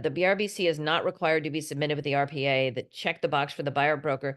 The BRBC is not required to be submitted with the RPA. Check the box for the buyer broker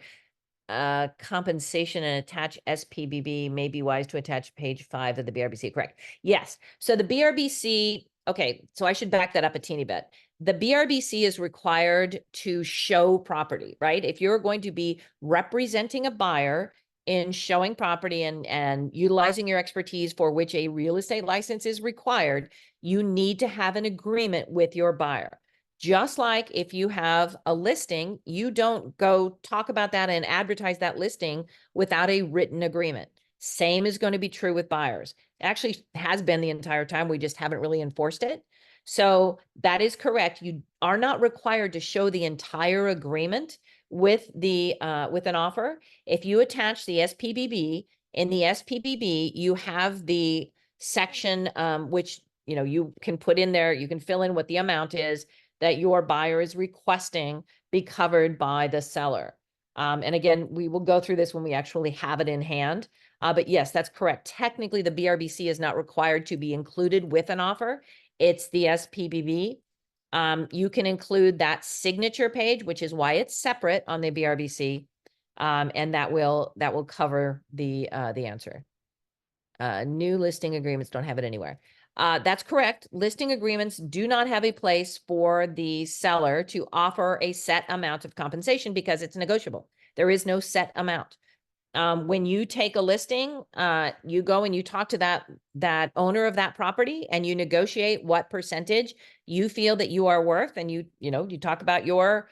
compensation and attach SPBB. May be wise to attach page 5 of the BRBC. Correct. Yes. So the BRBC, okay, so I should back that up a teeny bit. The BRBC is required to show property, right? If you're going to be representing a buyer in showing property and utilizing your expertise for which a real estate license is required, you need to have an agreement with your buyer. Just like if you have a listing, you don't go talk about that and advertise that listing without a written agreement. Same is going to be true with buyers. It actually has been the entire time. We just haven't really enforced it. So that is correct. You are not required to show the entire agreement with an offer. If you attach the SPBB, in the SPBB, you have the section which you can put in there. You can fill in what the amount is that your buyer is requesting be covered by the seller. And again, we will go through this when we actually have it in hand. But yes, that's correct. Technically, the BRBC is not required to be included with an offer. It's the SPBB. You can include that signature page, which is why it's separate on the BRBC, and that will cover the answer. New listing agreements don't have it anywhere. That's correct. Listing agreements do not have a place for the seller to offer a set amount of compensation because it's negotiable. There is no set amount. When you take a listing, you go and you talk to that owner of that property and you negotiate what percentage you feel that you are worth, and you talk about your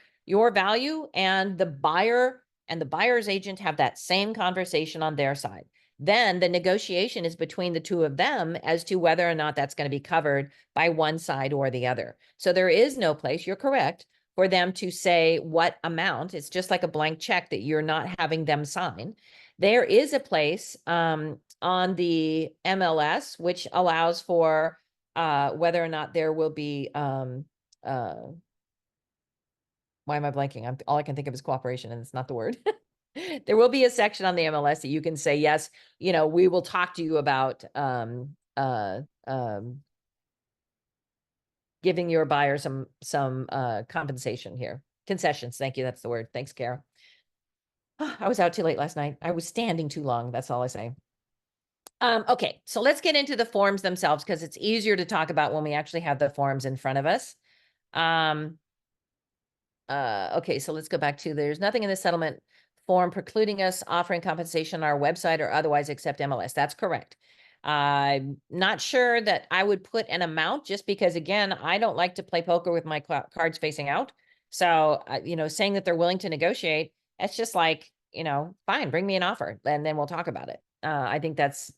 value, and the buyer and the buyer's agent have that same conversation on their side. Then the negotiation is between the two of them as to whether or not that's going to be covered by one side or the other. So there is no place, you're correct, for them to say what amount. It's just like a blank check that you're not having them sign. There is a place on the MLS which allows for whether or not there will be, why am I blanking? All I can think of is cooperation, and it's not the word. There will be a section on the MLS that you can say, yes, we will talk to you about giving your buyer some compensation here. Concessions. Thank you. That's the word. Thanks, Kara. I was out too late last night. I was standing too long. That's all I say. Okay, so let's get into the forms themselves because it's easier to talk about when we actually have the forms in front of us. Okay, so let's go back to, there's nothing in the settlement form precluding us offering compensation on our website or otherwise except MLS. That's correct. I'm not sure that I would put an amount, just because, again, I don't like to play poker with my cards facing out. So, saying that they're willing to negotiate, that's just like, fine, bring me an offer and then we'll talk about it. I think that's,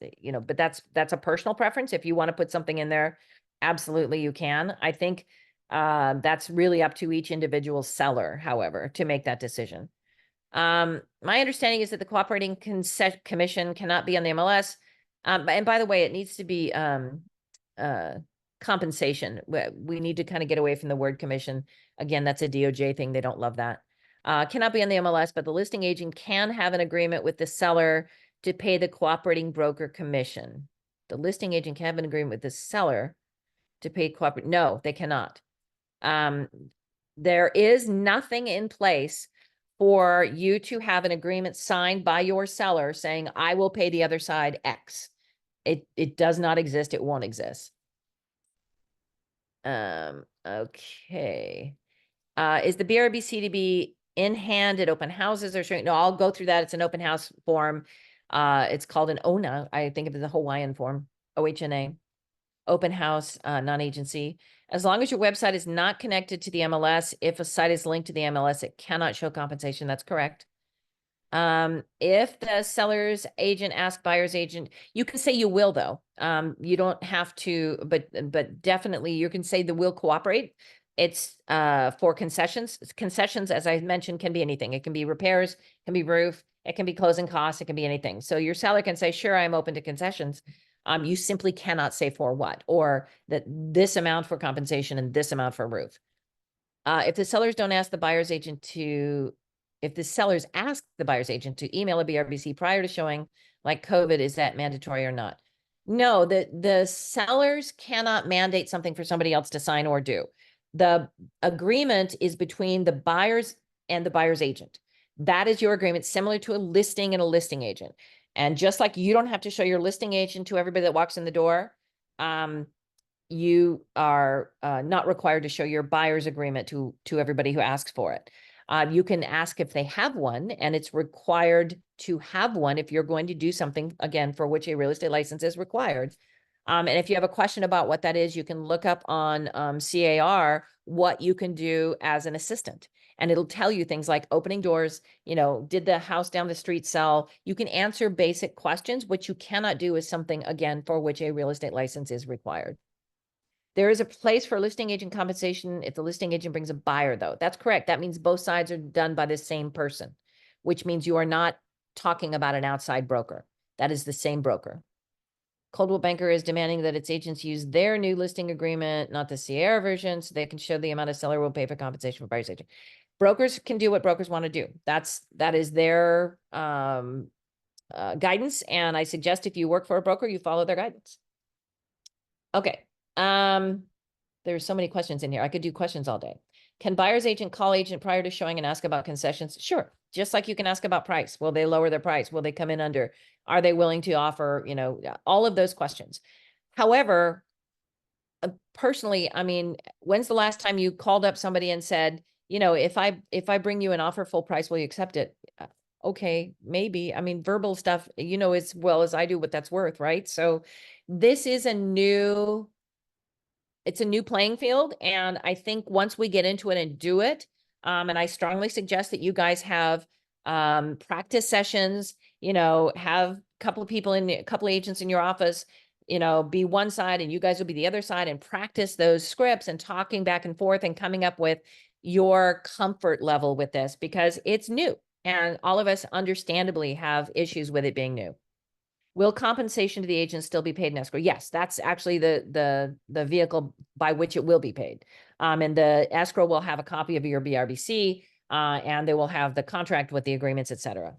but that's a personal preference. If you want to put something in there, absolutely you can. I think that's really up to each individual seller, however, to make that decision. My understanding is that the cooperating commission cannot be on the MLS. And by the way, it needs to be compensation. We need to kind of get away from the word commission. Again, that's a DOJ thing. They don't love that. Cannot be on the MLS, but the listing agent can have an agreement with the seller to pay the cooperating broker commission. The listing agent can have an agreement with the seller to pay cooperating. No, they cannot. There is nothing in place for you to have an agreement signed by your seller saying, I will pay the other side X. It does not exist. It won't exist. Okay. Is the BRBC to be in hand at open houses or showing? No, I'll go through that. It's an open house form. It's called an ONA. I think of it as a Hawaiian form, OHNA, open house, non-agency. As long as your website is not connected to the MLS, if a site is linked to the MLS, it cannot show compensation. That's correct. If the seller's agent asks buyer's agent, you can say you will, though. You don't have to, but definitely you can say the will cooperate. It's for concessions. Concessions, as I mentioned, can be anything. It can be repairs, it can be roof, it can be closing costs, it can be anything. So your seller can say, sure, I'm open to concessions. You simply cannot say for what, or that this amount for compensation and this amount for roof. If the sellers don't ask the buyer's agent to, if the sellers ask the buyer's agent to email a BRBC prior to showing, like COVID, is that mandatory or not? No, the sellers cannot mandate something for somebody else to sign or do. The agreement is between the buyers and the buyer's agent. That is your agreement, similar to a listing and a listing agent. And just like you don't have to show your listing agent to everybody that walks in the door, you are not required to show your buyer's agreement to everybody who asks for it. You can ask if they have one, and it's required to have one if you're going to do something, again, for which a real estate license is required. And if you have a question about what that is, you can look up on CAR what you can do as an assistant. And it'll tell you things like opening doors, did the house down the street sell? You can answer basic questions. What you cannot do is something, again, for which a real estate license is required. There is a place for listing agent compensation if the listing agent brings a buyer, though. That's correct. That means both sides are done by the same person, which means you are not talking about an outside broker. That is the same broker. Coldwell Banker is demanding that its agents use their new listing agreement, not the Sierra version, so they can show the amount a seller will pay for compensation for buyer's agent. Brokers can do what brokers want to do. That is their guidance, and I suggest if you work for a broker, you follow their guidance. Okay. There's so many questions in here. I could do questions all day. Can buyer's agent call agent prior to showing and ask about concessions? Sure. Just like you can ask about price. Will they lower their price? Will they come in under? Are they willing to offer, all of those questions? However, personally, I mean, when's the last time you called up somebody and said, if I bring you an offer full price, will you accept it? Okay, maybe. I mean, verbal stuff, as well as I do what that's worth, right? So this is it's a new playing field. And I think once we get into it and do it, and I strongly suggest that you guys have practice sessions, have a couple of agents in your office, be one side and you guys will be the other side, and practice those scripts and talking back and forth and coming up with your comfort level with this, because it's new and all of us understandably have issues with it being new. Will compensation to the agent still be paid in escrow? Yes, that's actually the vehicle by which it will be paid. And the escrow will have a copy of your BRBC, and they will have the contract with the agreements, etc.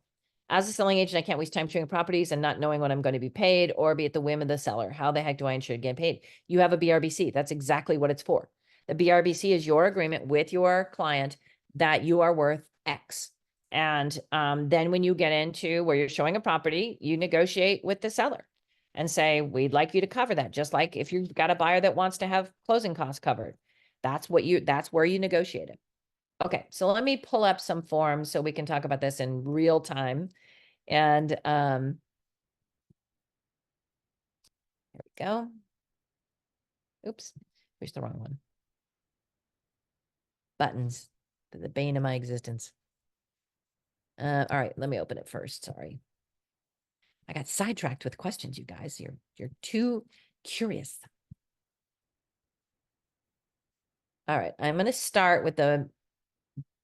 As a selling agent, I can't waste time showing properties and not knowing when I'm going to be paid, or be at the whim of the seller. How the heck do I ensure to get paid? You have a BRBC. That's exactly what it's for. The BRBC is your agreement with your client that you are worth X. And then when you get into where you're showing a property, you negotiate with the seller and say, we'd like you to cover that. Just like if you've got a buyer that wants to have closing costs covered, that's where you negotiate it. Okay, so let me pull up some forms so we can talk about this in real time. And there we go. Oops, here's the wrong one. Buttons, the bane of my existence. All right, let me open it first. Sorry. I got sidetracked with questions, you guys. You're too curious. All right, I'm going to start with the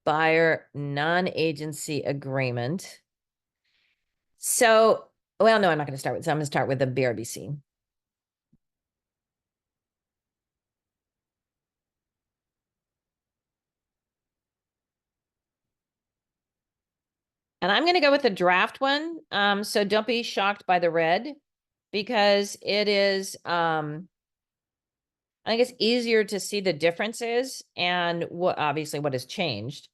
buyer non-agency agreement. So, well, no, I'm not going to start with. So I'm going to start with the BRBC. And I'm going to go with the draft one. So don't be shocked by the red, because it is, I think it's easier to see the differences and obviously what has changed.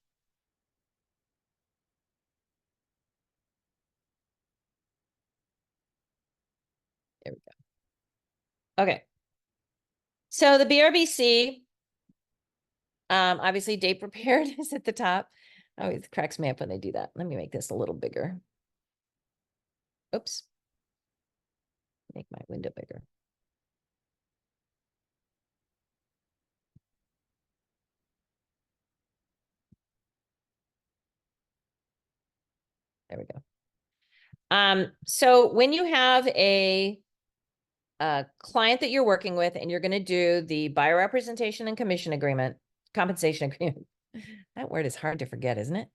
There we go. Okay. So the BRBC, obviously date prepared is at the top. Oh, it cracks me up when they do that. Let me make this a little bigger. Oops. Make my window bigger. There we go. So when you have a client that you're working with and you're going to do the buyer representation and commission agreement, compensation agreement, that word is hard to forget, isn't it?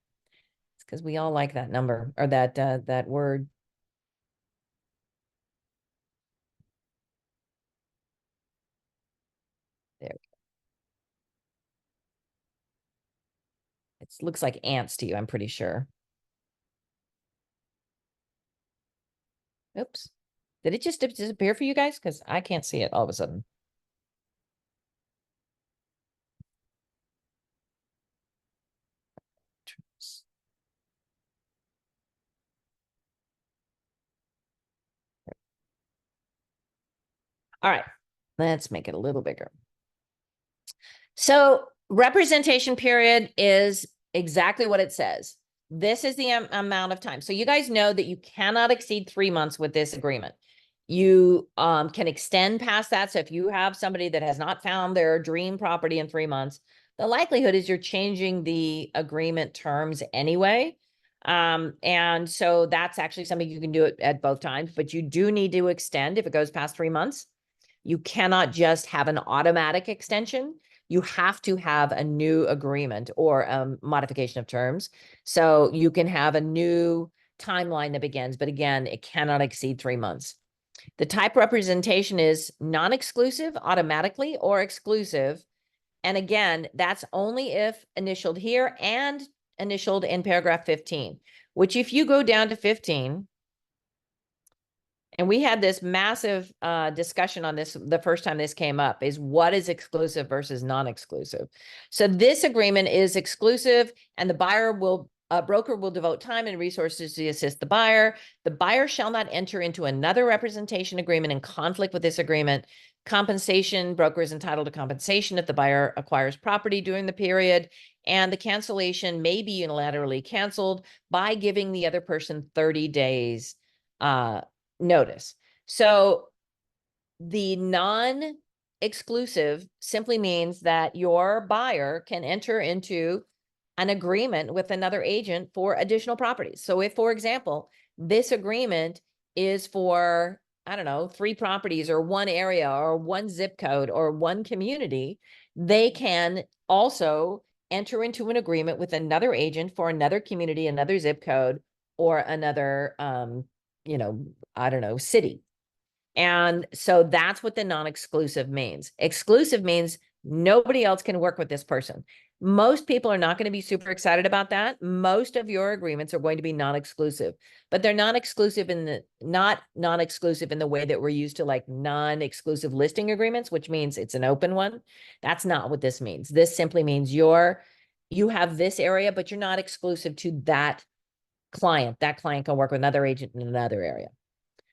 It's because we all like that number, or that word. There. It looks like ants to you, I'm pretty sure. Oops. Did it just disappear for you guys? Because I can't see it all of a sudden. All right, let's make it a little bigger. So representation period is exactly what it says. This is the amount of time. So you guys know that you cannot exceed 3 months with this agreement. You can extend past that. So if you have somebody that has not found their dream property in 3 months, the likelihood is you're changing the agreement terms anyway. And so that's actually something you can do it at both times, but you do need to extend if it goes past 3 months. You cannot just have an automatic extension. You have to have a new agreement or a modification of terms. So you can have a new timeline that begins, but again, it cannot exceed 3 months. The type representation is non-exclusive automatically or exclusive. And again, that's only if initialed here and initialed in paragraph 15, which if you go down to 15, and we had this massive discussion on this the first time this came up, is what is exclusive versus non-exclusive. So this agreement is exclusive, and the broker will devote time and resources to assist the buyer. The buyer shall not enter into another representation agreement in conflict with this agreement. Compensation, broker is entitled to compensation if the buyer acquires property during the period, and the cancellation may be unilaterally canceled by giving the other person 30 days notice. So the non-exclusive simply means that your buyer can enter into an agreement with another agent for additional properties. So if, for example, this agreement is for, I don't know, 3 properties or 1 area or 1 zip code or 1 community, they can also enter into an agreement with another agent for another community, another zip code, or another I don't know, city. And so that's what the non-exclusive means. Exclusive means nobody else can work with this person. Most people are not going to be super excited about that. Most of your agreements are going to be non-exclusive, but they're non-exclusive not non-exclusive in the way that we're used to, like non-exclusive listing agreements, which means it's an open one. That's not what this means. This simply means you have this area, but you're not exclusive to that client. That client can work with another agent in another area.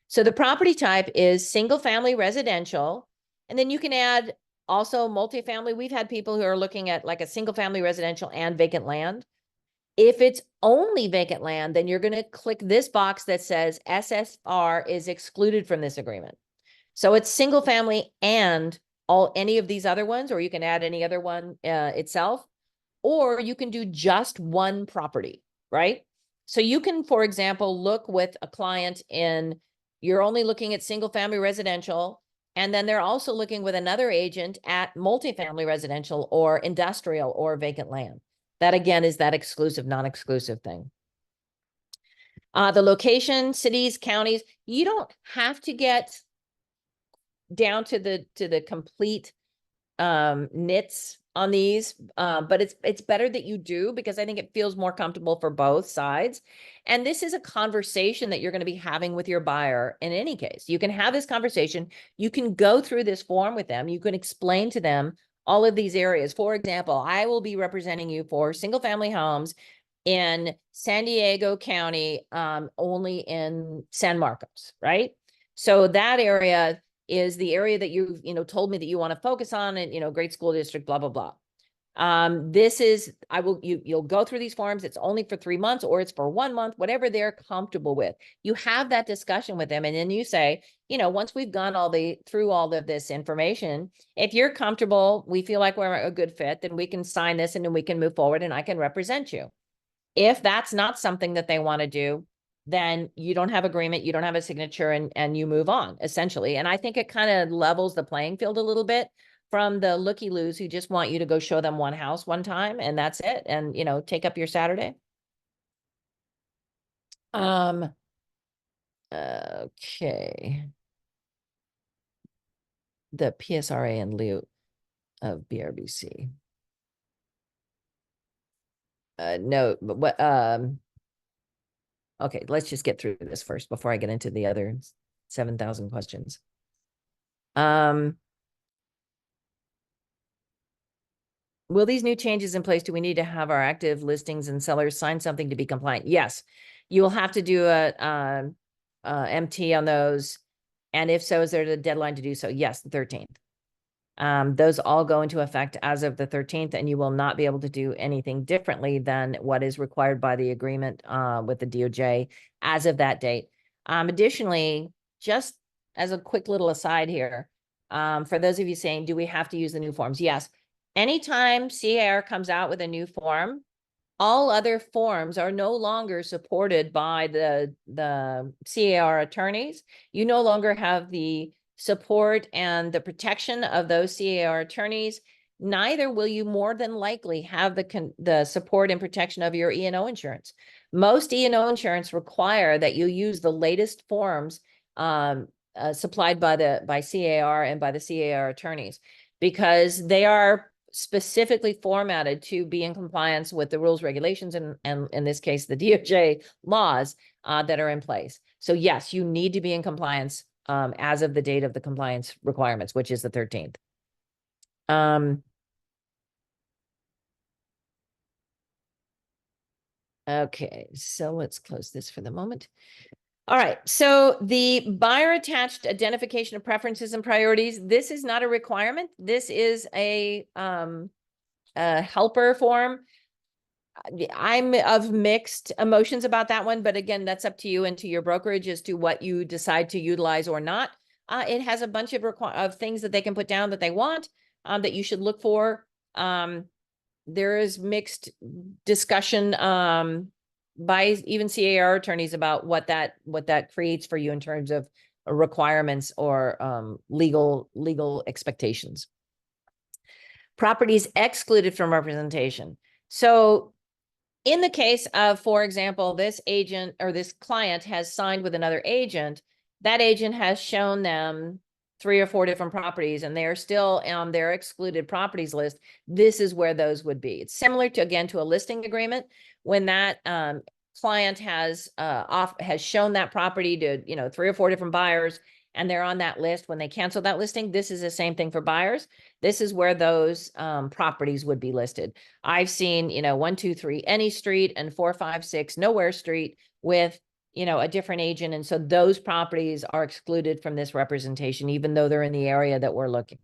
So the property type is single family residential. And then you can add also multifamily. We've had people who are looking at like a single family residential and vacant land. If it's only vacant land, then you're going to click this box that says SFR is excluded from this agreement. So it's single family and any of these other ones, or you can add any other one itself, or you can do just one property, right? So you can, for example, look with a client you're only looking at single family residential, and then they're also looking with another agent at multifamily residential or industrial or vacant land. That again is that exclusive, non-exclusive thing. The location, cities, counties, you don't have to get down to the complete nits on these, but it's better that you do, because I think it feels more comfortable for both sides. And this is a conversation that you're going to be having with your buyer in any case. You can have this conversation. You can go through this form with them. You can explain to them all of these areas. For example, I will be representing you for single family homes in San Diego County, only in San Marcos, right? So that area is the area that you've told me that you want to focus on, and great school district, blah blah blah. You'll go through these forms. It's only for 3 months, or it's for 1 month, whatever they're comfortable with. You have that discussion with them, and then you say, once we've gone through all of this information, if you're comfortable, we feel like we're a good fit, then we can sign this and then we can move forward and I can represent you. If that's not something that they want to do, then you don't have agreement, you don't have a signature, and you move on, essentially. And I think it kind of levels the playing field a little bit from the looky-loos who just want you to go show them one house one time and that's it, and take up your Saturday. Okay. The PSRA in lieu of BRBC. No, but what okay, let's just get through this first before I get into the other 7,000 questions. Will these new changes in place, do we need to have our active listings and sellers sign something to be compliant? Yes, you will have to do a MT on those. And if so, is there a deadline to do so? Yes, the 13th. Those all go into effect as of the 13th, and you will not be able to do anything differently than what is required by the agreement with the DOJ as of that date. Additionally, just as a quick little aside here, for those of you saying, do we have to use the new forms? Yes. Anytime CAR comes out with a new form, all other forms are no longer supported by the CAR attorneys. You no longer have the support and the protection of those CAR attorneys. Neither will you more than likely have the support and protection of your E&O insurance. Most E&O insurance require that you use the latest forms supplied by CAR and by the CAR attorneys, because they are specifically formatted to be in compliance with the rules, regulations, and in this case, the DOJ laws that are in place. So yes, you need to be in compliance as of the date of the compliance requirements, which is the 13th. Okay, so let's close this for the moment. All right, so the buyer attached identification of preferences and priorities, this is not a requirement. This is a helper form. I'm of mixed emotions about that one, but again, that's up to you and to your brokerage as to what you decide to utilize or not. It has a bunch of things that they can put down that they want, that you should look for. There is mixed discussion by even CAR attorneys about what that creates for you in terms of requirements or legal expectations. Properties excluded from representation. So in the case of, for example, this agent or this client has signed with another agent, that agent has shown them 3 or 4 different properties and they are still on their excluded properties list. This is where those would be. It's similar to, again, to a listing agreement. When that client has shown that property to 3 or 4 different buyers and they're on that list, when they cancel that listing, this is the same thing for buyers. This is where those properties would be listed. I've seen 1, 2, 3 any street and 4, 5, 6 nowhere street with a different agent, and so those properties are excluded from this representation, even though they're in the area that we're looking.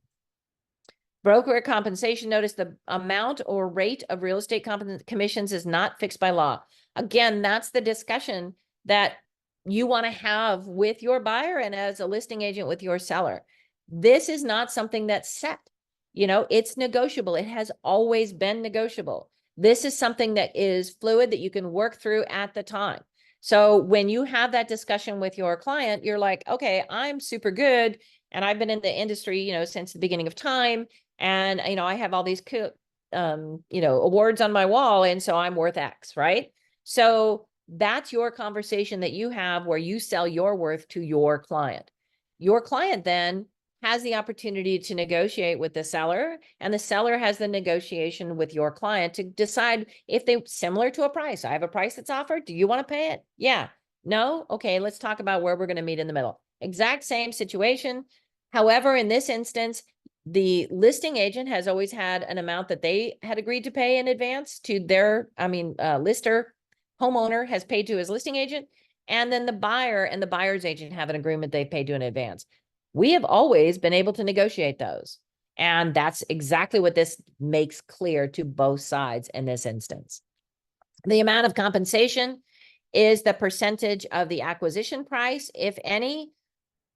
Broker compensation notice: the amount or rate of real estate commissions is not fixed by law. Again, that's the discussion that you want to have with your buyer and as a listing agent with your seller. This is not something that's set. It's negotiable. It has always been negotiable. This is something that is fluid, that you can work through at the time. So when you have that discussion with your client, you're like, okay, I'm super good and I've been in the industry, since the beginning of time. And, I have all these, awards on my wall. And so I'm worth X, right? So that's your conversation that you have where you sell your worth to your client. Your client then has the opportunity to negotiate with the seller, and the seller has the negotiation with your client to decide if they, similar to a price. I have a price that's offered. Do you want to pay it? Yeah. No? Okay, let's talk about where we're going to meet in the middle. Exact same situation. However, in this instance, the listing agent has always had an amount that they had agreed to pay in advance to their, lister. Homeowner has paid to his listing agent, and then the buyer and the buyer's agent have an agreement they paid to in advance. We have always been able to negotiate those. And that's exactly what this makes clear to both sides in this instance. The amount of compensation is the percentage of the acquisition price, if any,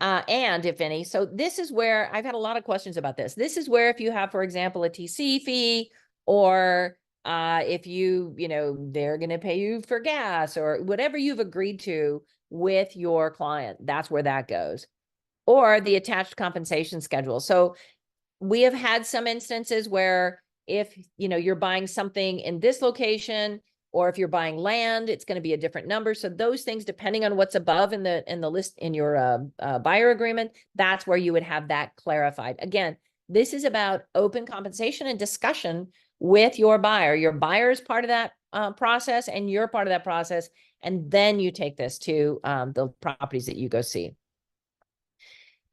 and if any. So this is where I've had a lot of questions about this. This is where if you have, for example, a TC fee, or if they're going to pay you for gas or whatever you've agreed to with your client, that's where that goes. Or the attached compensation schedule. So we have had some instances where if, you're buying something in this location, or if you're buying land, it's going to be a different number. So those things, depending on what's above in the list in your buyer agreement, that's where you would have that clarified. Again, this is about open compensation and discussion with your buyer. Your buyer is part of that process, and you're part of that process. And then you take this to the properties that you go see.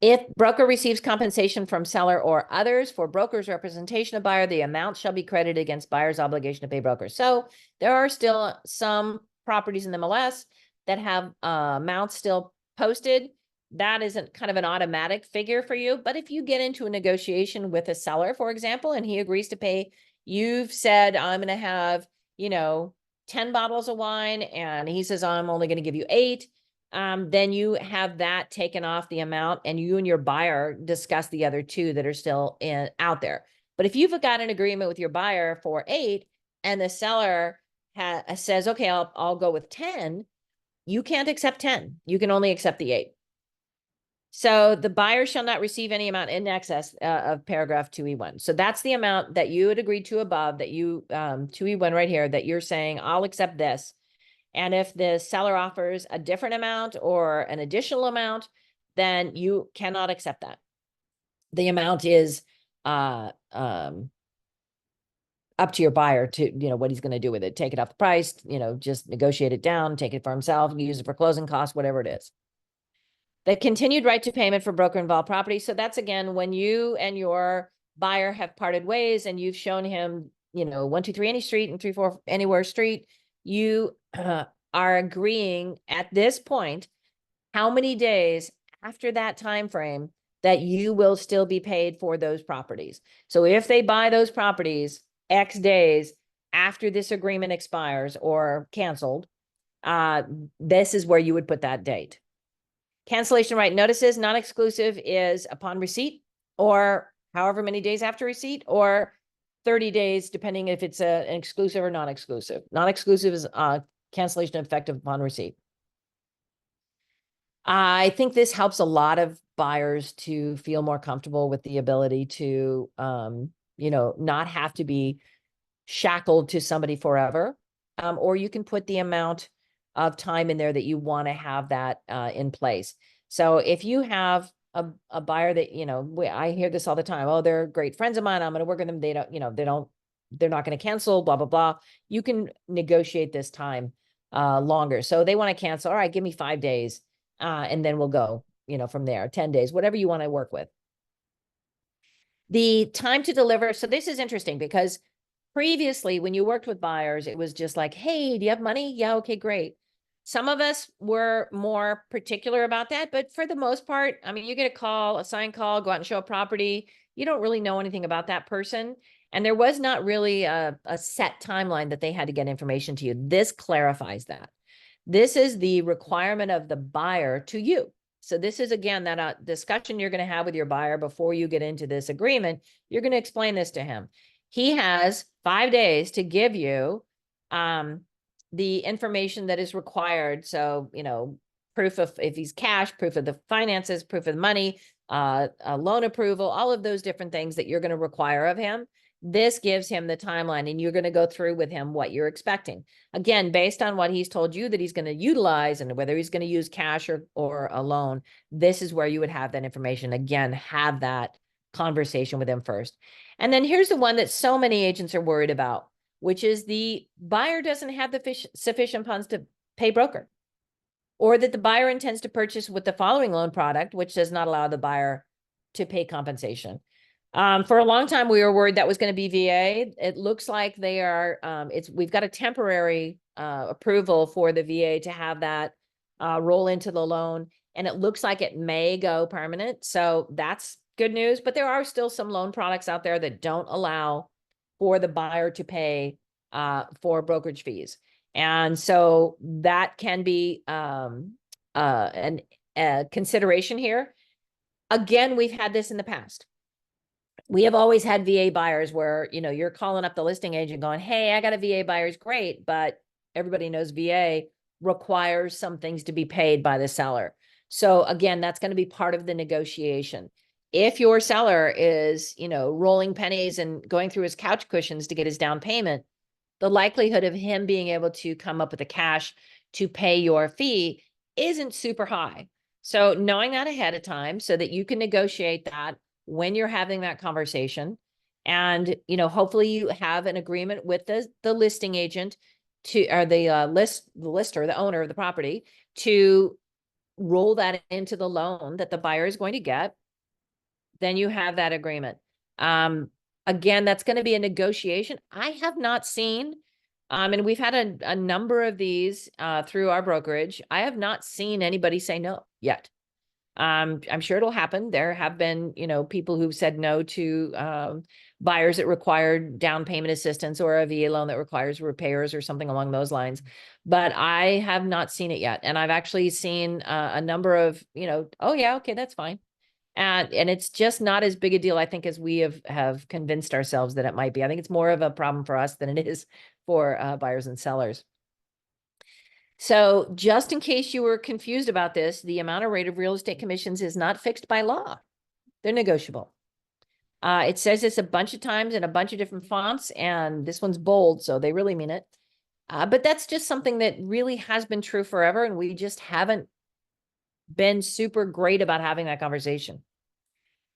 If broker receives compensation from seller or others for broker's representation of buyer, the amount shall be credited against buyer's obligation to pay broker. So there are still some properties in the MLS that have amounts still posted. that isn't kind of an automatic figure for you. But if you get into a negotiation with a seller, for example, and he agrees to pay, you've said, I'm going to have, 10 bottles of wine, and he says, I'm only going to give you 8. Then you have that taken off the amount, and you and your buyer discuss the other 2 that are still out there. But if you've got an agreement with your buyer for 8 and the seller says, okay, I'll go with 10, you can't accept 10. You can only accept the 8. So the buyer shall not receive any amount in excess of paragraph 2E1. So that's the amount that you had agreed to above, that you 2E1 right here, that you're saying, I'll accept this. And if the seller offers a different amount or an additional amount, then you cannot accept that. The amount is up to your buyer to, what he's going to do with it. Take it off the price, just negotiate it down, take it for himself, use it for closing costs, whatever it is. The continued right to payment for broker-involved property. So that's, again, when you and your buyer have parted ways and you've shown him, 123 any street and 34 anywhere street, you are agreeing at this point how many days after that time frame that you will still be paid for those properties. So if they buy those properties X days after this agreement expires or canceled, this is where you would put that date. Cancellation right notices, non-exclusive is upon receipt or however many days after receipt, or 30 days, depending if it's an exclusive or non-exclusive. Non-exclusive is cancellation effective upon receipt. I think this helps a lot of buyers to feel more comfortable with the ability to, not have to be shackled to somebody forever. Or you can put the amount of time in there that you want to have that in place. So if you have a buyer that, I hear this all the time. Oh, they're great friends of mine. I'm going to work with them. They don't, they're not going to cancel, blah, blah, blah. You can negotiate this time longer. So they want to cancel. All right, give me 5 days. And then we'll go, from there, 10 days, whatever you want to work with. The time to deliver. So this is interesting because previously when you worked with buyers, it was just like, hey, do you have money? Yeah, okay, great. Some of us were more particular about that, but for the most part, I mean, you get a call, a signed call, go out and show a property. You don't really know anything about that person. And there was not really a set timeline that they had to get information to you. This clarifies that. This is the requirement of the buyer to you. So this is, again, that discussion you're going to have with your buyer before you get into this agreement. You're going to explain this to him. He has 5 days to give you the information that is required. So, proof of, if he's cash, proof of the finances, proof of the money, a loan approval, all of those different things that you're going to require of him. This gives him the timeline, and you're going to go through with him what you're expecting. Again, based on what he's told you that he's going to utilize and whether he's going to use cash or a loan, this is where you would have that information. Again, have that conversation with him first. And then here's the one that so many agents are worried about, which is the buyer doesn't have the sufficient funds to pay broker, or that the buyer intends to purchase with the following loan product, which does not allow the buyer to pay compensation. For a long time, we were worried that was going to be VA. It looks like they are, we've got a temporary approval for the VA to have that roll into the loan. And it looks like it may go permanent. So that's good news, but there are still some loan products out there that don't allow for the buyer to pay for brokerage fees. And so that can be a consideration here. Again, we've had this in the past. We have always had VA buyers where, you're calling up the listing agent going, hey, I got a VA buyer, is great, but everybody knows VA requires some things to be paid by the seller. So again, that's going to be part of the negotiation. If your seller is, rolling pennies and going through his couch cushions to get his down payment, the likelihood of him being able to come up with the cash to pay your fee isn't super high. So knowing that ahead of time so that you can negotiate that when you're having that conversation, and, hopefully you have an agreement with the listing agent or the lister, the owner of the property, to roll that into the loan that the buyer is going to get. Then you have that agreement. Again, that's going to be a negotiation. I have not seen, and we've had a number of these through our brokerage. I have not seen anybody say no yet. I'm sure it'll happen. There have been, people who've said no to buyers that required down payment assistance or a VA loan that requires repairs or something along those lines. But I have not seen it yet. And I've actually seen a number of, oh yeah, okay, that's fine. And it's just not as big a deal, I think, as we have convinced ourselves that it might be. I think it's more of a problem for us than it is for buyers and sellers. So just in case you were confused about this, the amount or rate of real estate commissions is not fixed by law. They're negotiable. It says this a bunch of times in a bunch of different fonts, and this one's bold, so they really mean it. But that's just something that really has been true forever, and we just haven't been super great about having that conversation.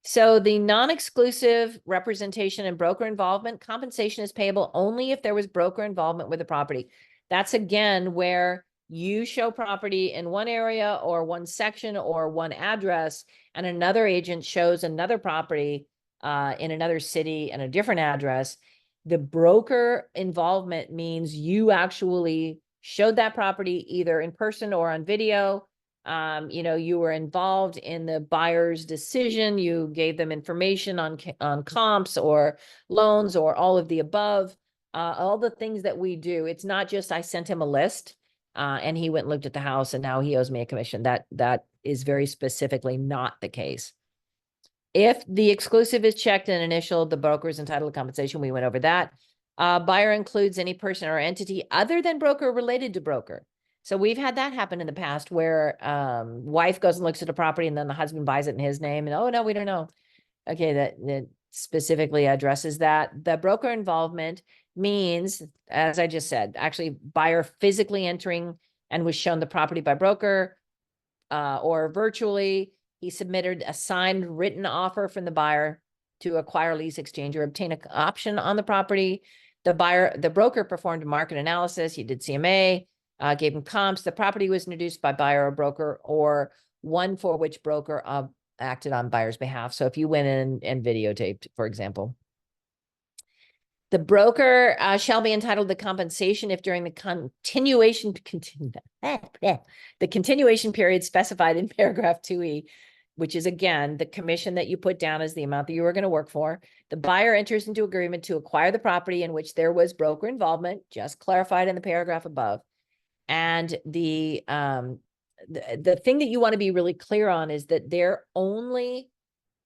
So the non-exclusive representation and broker involvement, compensation is payable only if there was broker involvement with the property. That's again where you show property in one area or one section or one address, and another agent shows another property in another city and a different address. The broker involvement means you actually showed that property either in person or on video. You were involved in the buyer's decision. You gave them information on comps or loans or all of the above, all the things that we do. It's not just I sent him a list and he went and looked at the house and now he owes me a commission. That is very specifically not the case. If the exclusive is checked and initialed, the broker is entitled to compensation. We went over that. Buyer includes any person or entity other than broker related to broker. So we've had that happen in the past where wife goes and looks at a property and then the husband buys it in his name. And, oh, no, we don't know. Okay, that specifically addresses that. The broker involvement means, as I just said, actually buyer physically entering and was shown the property by broker or virtually. He submitted a signed written offer from the buyer to acquire, lease, exchange, or obtain an option on the property. The broker performed a market analysis. He did CMA. Gave him comps. The property was introduced by buyer or broker or one for which broker acted on buyer's behalf. So if you went in and videotaped, for example. The broker shall be entitled to compensation if during the continuation period specified in paragraph 2E, which is again, the commission that you put down as the amount that you were going to work for. The buyer enters into agreement to acquire the property in which there was broker involvement, just clarified in the paragraph above. And the thing that you want to be really clear on is that they're only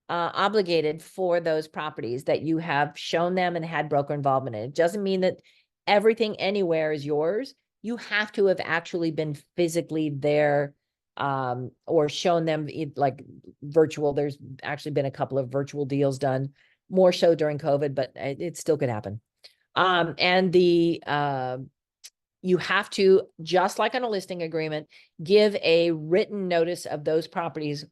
obligated for those properties that you have shown them and had broker involvement in. It doesn't mean that everything anywhere is yours. You have to have actually been physically there or shown them like virtual. There's actually been a couple of virtual deals done, more so during COVID, but it still could happen. And you have to, just like on a listing agreement, give a written notice of those properties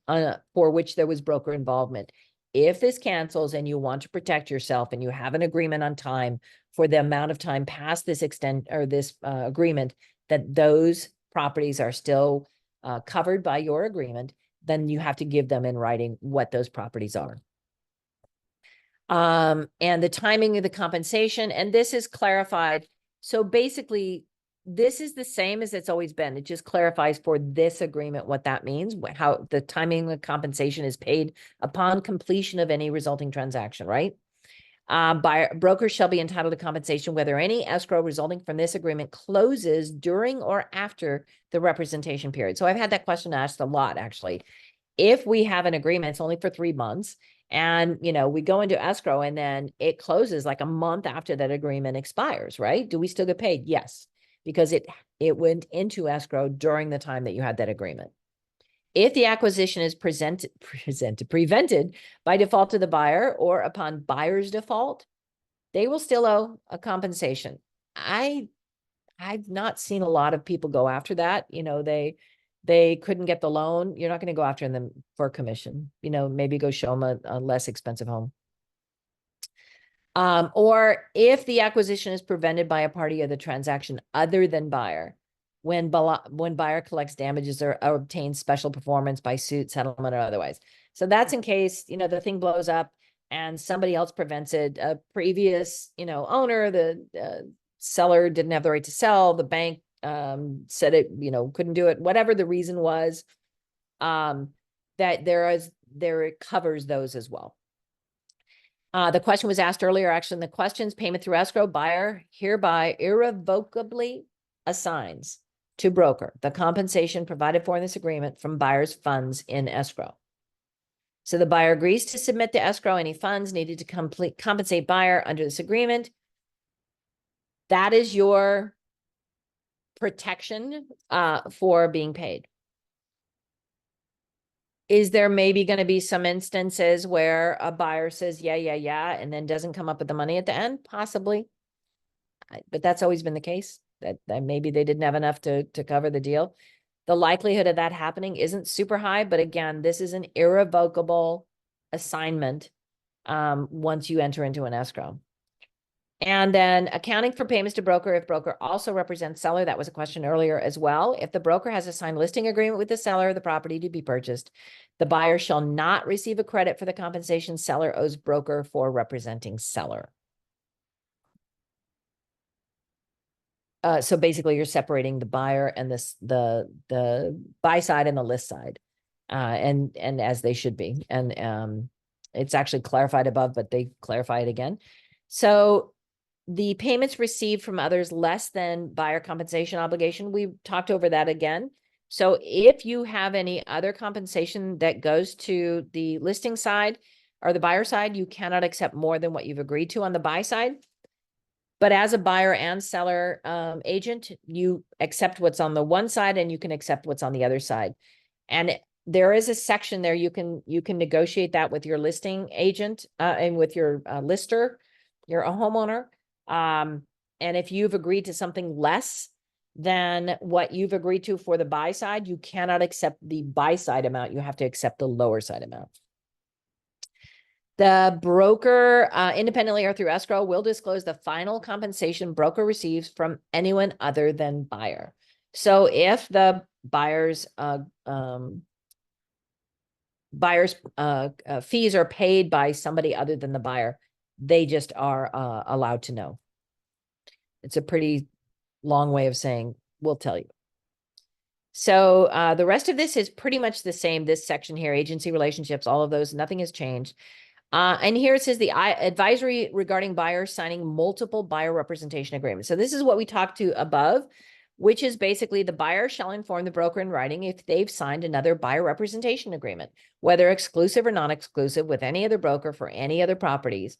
for which there was broker involvement. If this cancels and you want to protect yourself and you have an agreement on time for the amount of time past this agreement, that those properties are still covered by your agreement, then you have to give them in writing what those properties are. And the timing of the compensation, and this is clarified. So basically, this is the same as it's always been. It just clarifies for this agreement what that means, how the timing of compensation is paid upon completion of any resulting transaction, right? Brokers shall be entitled to compensation whether any escrow resulting from this agreement closes during or after the representation period. So I've had that question asked a lot, actually. If we have an agreement, it's only for 3 months, and we go into escrow and then it closes like a month after that agreement expires, right? Do we still get paid? Yes, because it went into escrow during the time that you had that agreement. If the acquisition is prevented by default to the buyer or upon buyer's default, they will still owe a compensation. I've not seen a lot of people go after that. They couldn't get the loan. You're not going to go after them for commission. Maybe go show them a less expensive home. Or if the acquisition is prevented by a party of the transaction other than buyer, when buyer collects damages or obtains special performance by suit, settlement, or otherwise. So that's in case, the thing blows up and somebody else prevents it. A previous, owner, the seller didn't have the right to sell. The bank said it, couldn't do it, whatever the reason was. that it covers those as well. The question was asked earlier, actually, in the questions, payment through escrow, buyer hereby irrevocably assigns to broker the compensation provided for in this agreement from buyer's funds in escrow. So the buyer agrees to submit to escrow any funds needed to compensate buyer under this agreement. That is your protection for being paid. Is there maybe going to be some instances where a buyer says, yeah, and then doesn't come up with the money at the end? Possibly. But that's always been the case, that maybe they didn't have enough to cover the deal. The likelihood of that happening isn't super high, but again, this is an irrevocable assignment once you enter into an escrow. And then accounting for payments to broker, if broker also represents seller, that was a question earlier as well. If the broker has a signed listing agreement with the seller of the property to be purchased, the buyer shall not receive a credit for the compensation seller owes broker for representing seller. So basically you're separating the buyer and the buy side and the list side, and as they should be. And it's actually clarified above, but they clarify it again. So the payments received from others less than buyer compensation obligation, we talked over that again. So if you have any other compensation that goes to the listing side or the buyer side, you cannot accept more than what you've agreed to on the buy side. But as a buyer and seller agent, you accept what's on the one side and you can accept what's on the other side. And there is a section there you can negotiate that with your listing agent and with your lister, you're a homeowner. And if you've agreed to something less than what you've agreed to for the buy side, you cannot accept the buy side amount. You have to accept the lower side amount. The broker, independently or through escrow, will disclose the final compensation broker receives from anyone other than buyer. So if the buyer's fees are paid by somebody other than the buyer, they just are allowed to know. It's a pretty long way of saying, we'll tell you. So the rest of this is pretty much the same. This section here, agency relationships, all of those, nothing has changed. And here it says the advisory regarding buyers signing multiple buyer representation agreements. So this is what we talked to above, which is basically the buyer shall inform the broker in writing if they've signed another buyer representation agreement, whether exclusive or non-exclusive with any other broker for any other properties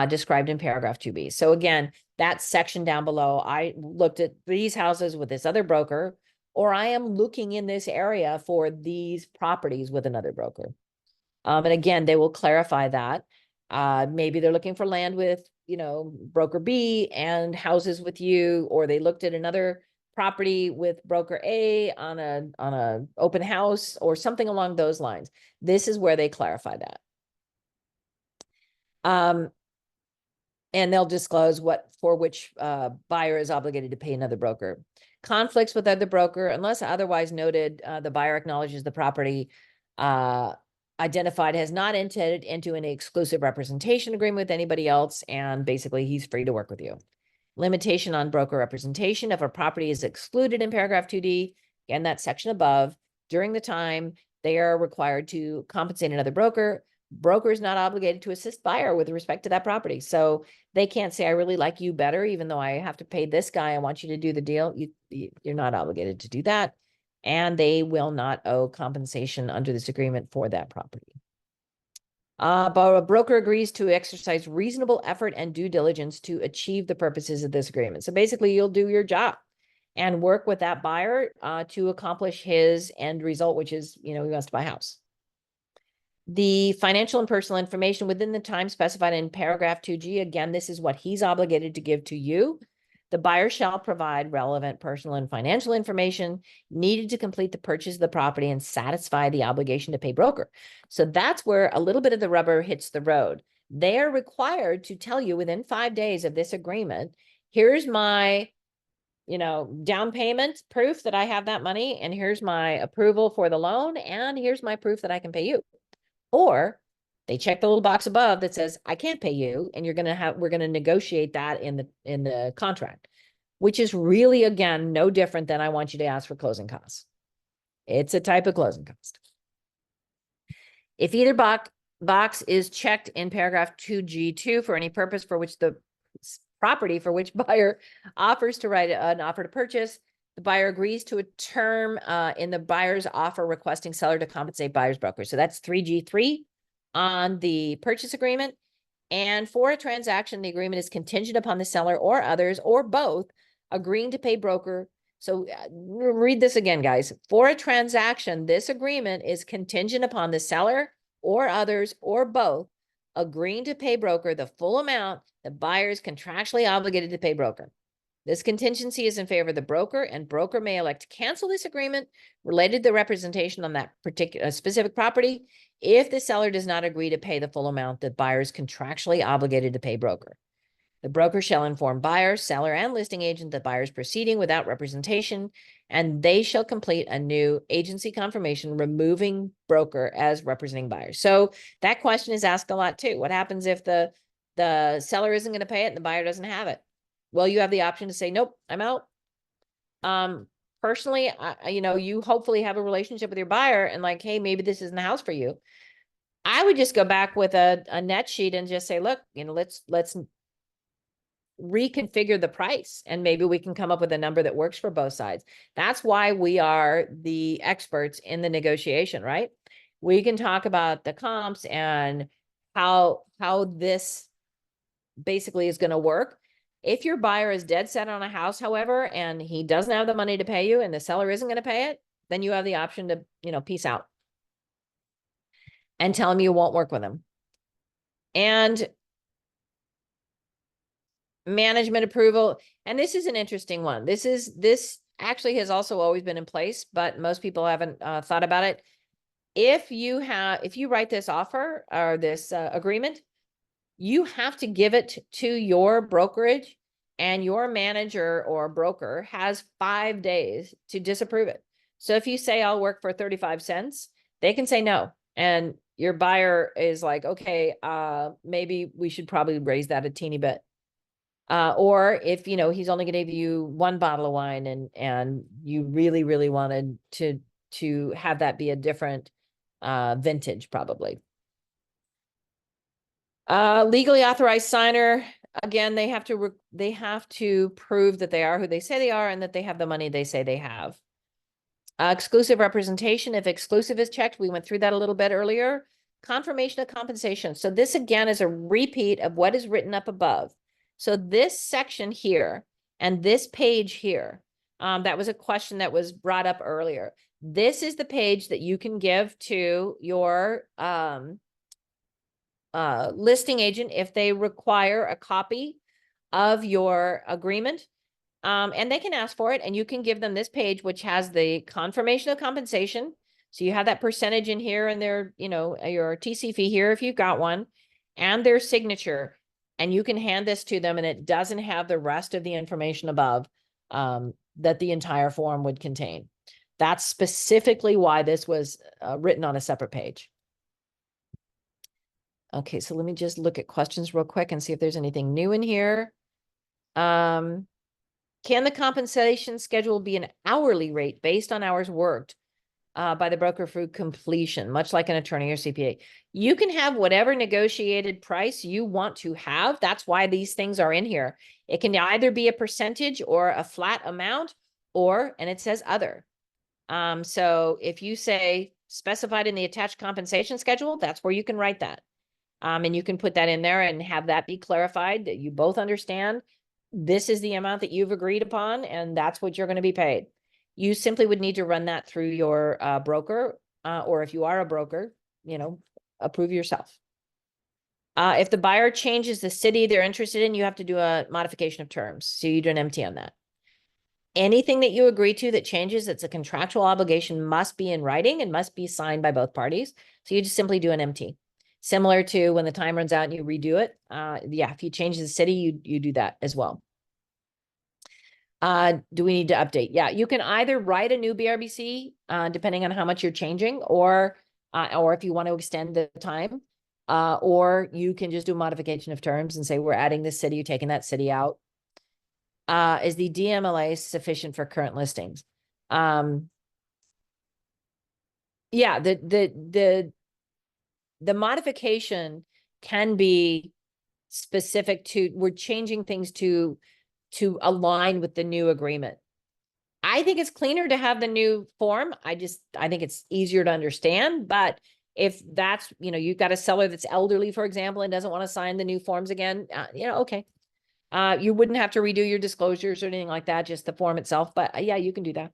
described in paragraph 2B. So again, that section down below, I looked at these houses with this other broker, or I am looking in this area for these properties with another broker. And again, they will clarify that. Maybe they're looking for land with, broker B and houses with you, or they looked at another property with broker A on a open house or something along those lines. This is where they clarify that. And they'll disclose for which buyer is obligated to pay another broker. Conflicts with other broker, unless otherwise noted, the buyer acknowledges the property identified has not entered into any exclusive representation agreement with anybody else, and basically he's free to work with you. Limitation on broker representation. If a property is excluded in paragraph 2D, again, that section above, during the time they are required to compensate another broker, broker is not obligated to assist buyer with respect to that property. So they can't say, I really like you better, even though I have to pay this guy, I want you to do the deal. You're not obligated to do that. And they will not owe compensation under this agreement for that property. But a broker agrees to exercise reasonable effort and due diligence to achieve the purposes of this agreement. So basically, you'll do your job and work with that buyer to accomplish his end result, which is, he wants to buy a house. The financial and personal information within the time specified in paragraph 2G, again, this is what he's obligated to give to you. The buyer shall provide relevant personal and financial information needed to complete the purchase of the property and satisfy the obligation to pay broker. So that's where a little bit of the rubber hits the road. They are required to tell you within 5 days of this agreement, here's my, down payment proof that I have that money, and here's my approval for the loan, and here's my proof that I can pay you. Or they check the little box above that says, I can't pay you, and we're going to negotiate that in the contract, which is really, again, no different than I want you to ask for closing costs. It's a type of closing cost. If either box is checked in paragraph 2G2 for any purpose for which the property for which buyer offers to write an offer to purchase, the buyer agrees to a term in the buyer's offer requesting seller to compensate buyer's broker. So that's 3G3 on the purchase agreement. And for a transaction, the agreement is contingent upon the seller or others or both agreeing to pay broker. So read this again, guys. For a transaction, this agreement is contingent upon the seller or others or both agreeing to pay broker the full amount the buyer is contractually obligated to pay broker. This contingency is in favor of the broker, and broker may elect to cancel this agreement related to the representation on that particular specific property if the seller does not agree to pay the full amount that buyer is contractually obligated to pay broker. The broker shall inform buyer, seller, and listing agent that buyer is proceeding without representation, and they shall complete a new agency confirmation removing broker as representing buyer. So that question is asked a lot too. What happens if the seller isn't going to pay it and the buyer doesn't have it? Well, you have the option to say, nope, I'm out. Personally, you hopefully have a relationship with your buyer and like, hey, maybe this isn't the house for you. I would just go back with a net sheet and just say, look, let's reconfigure the price and maybe we can come up with a number that works for both sides. That's why we are the experts in the negotiation, right? We can talk about the comps and how this basically is going to work. If your buyer is dead set on a house, however, and he doesn't have the money to pay you and the seller isn't going to pay it, then you have the option to, peace out and tell him you won't work with him. And management approval. And this is an interesting one. This actually has also always been in place, but most people haven't thought about it. If you write this offer or this agreement, you have to give it to your brokerage, and your manager or broker has 5 days to disapprove it. So if you say, I'll work for 35 cents, they can say no. And your buyer is like, okay, maybe we should probably raise that a teeny bit. Or if, he's only going to give you 1 bottle of wine and you really, really wanted to have that be a different vintage, probably. Legally authorized signer, again, they have to prove that they are who they say they are and that they have the money they say they have. Exclusive representation, if exclusive is checked, we went through that a little bit earlier. Confirmation of compensation. So this again is a repeat of what is written up above. So this section here and this page here, that was a question that was brought up earlier. This is the page that you can give to your listing agent if they require a copy of your agreement. And they can ask for it, and you can give them this page, which has the confirmation of compensation. So you have that percentage in here and their, your TC fee here if you've got one, and their signature. And you can hand this to them, and it doesn't have the rest of the information above that the entire form would contain. That's specifically why this was written on a separate page. Okay, so let me just look at questions real quick and see if there's anything new in here. Can the compensation schedule be an hourly rate based on hours worked by the broker through completion, much like an attorney or CPA? You can have whatever negotiated price you want to have. That's why these things are in here. It can either be a percentage or a flat amount, and it says other. So if you say specified in the attached compensation schedule, that's where you can write that. And you can put that in there and have that be clarified that you both understand this is the amount that you've agreed upon, and that's what you're going to be paid. You simply would need to run that through your broker, or if you are a broker, approve yourself. If the buyer changes the city they're interested in, you have to do a modification of terms. So you do an MT on that. Anything that you agree to that changes, it's a contractual obligation, must be in writing and must be signed by both parties. So you just simply do an MT. Similar to when the time runs out and you redo it. If you change the city, you do that as well. Do we need to update? Yeah, you can either write a new BRBC, depending on how much you're changing, or if you want to extend the time, or you can just do a modification of terms and say, we're adding this city, you're taking that city out. Is the DMLA sufficient for current listings? Yeah, the the modification can be specific to, we're changing things to align with the new agreement. I think it's cleaner to have the new form. I think it's easier to understand, but if that's, you've got a seller that's elderly, for example, and doesn't want to sign the new forms again, okay. You wouldn't have to redo your disclosures or anything like that, just the form itself, but yeah, you can do that.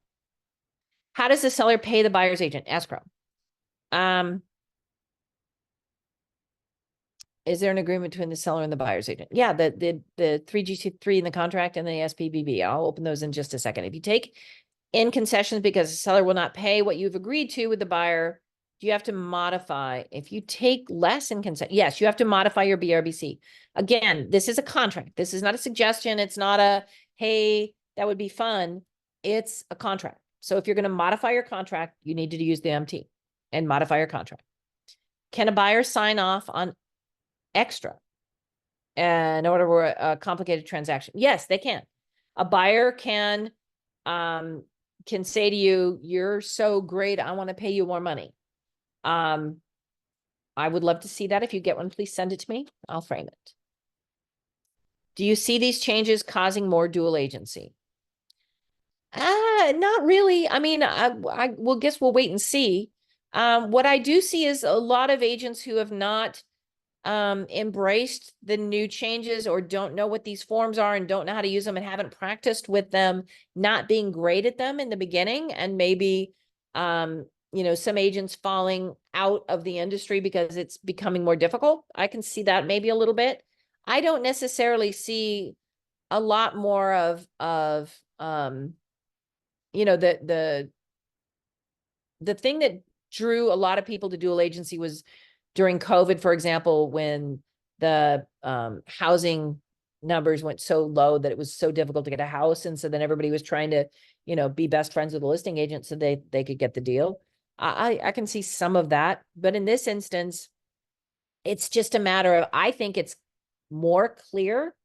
How does the seller pay the buyer's agent? Escrow. Is there an agreement between the seller and the buyer's agent? Yeah, the 3G3 in the contract and the SPBB. I'll open those in just a second. If you take in concessions because the seller will not pay what you've agreed to with the buyer, do you have to modify? If you take less in consent, yes, you have to modify your BRBC. Again, this is a contract. This is not a suggestion. It's not a, hey, that would be fun. It's a contract. So if you're going to modify your contract, you need to use the MT and modify your contract. Can a buyer sign off on extra in order for a complicated transaction? Yes, they can. A buyer can say to you, you're so great, I want to pay you more money. I would love to see that. If you get one, please send it to me. I'll frame it. Do you see these changes causing more dual agency? Not really. I mean, I will guess we'll wait and see. What I do see is a lot of agents who have not embraced the new changes or don't know what these forms are and don't know how to use them and haven't practiced with them, not being great at them in the beginning, and maybe some agents falling out of the industry because it's becoming more difficult. I can see that maybe a little bit. I don't necessarily see a lot more of the thing that drew a lot of people to dual agency was during COVID, for example, when the housing numbers went so low that it was so difficult to get a house. And so then everybody was trying to, be best friends with the listing agent so they could get the deal. I can see some of that. But in this instance, it's just a matter of, I think it's more clear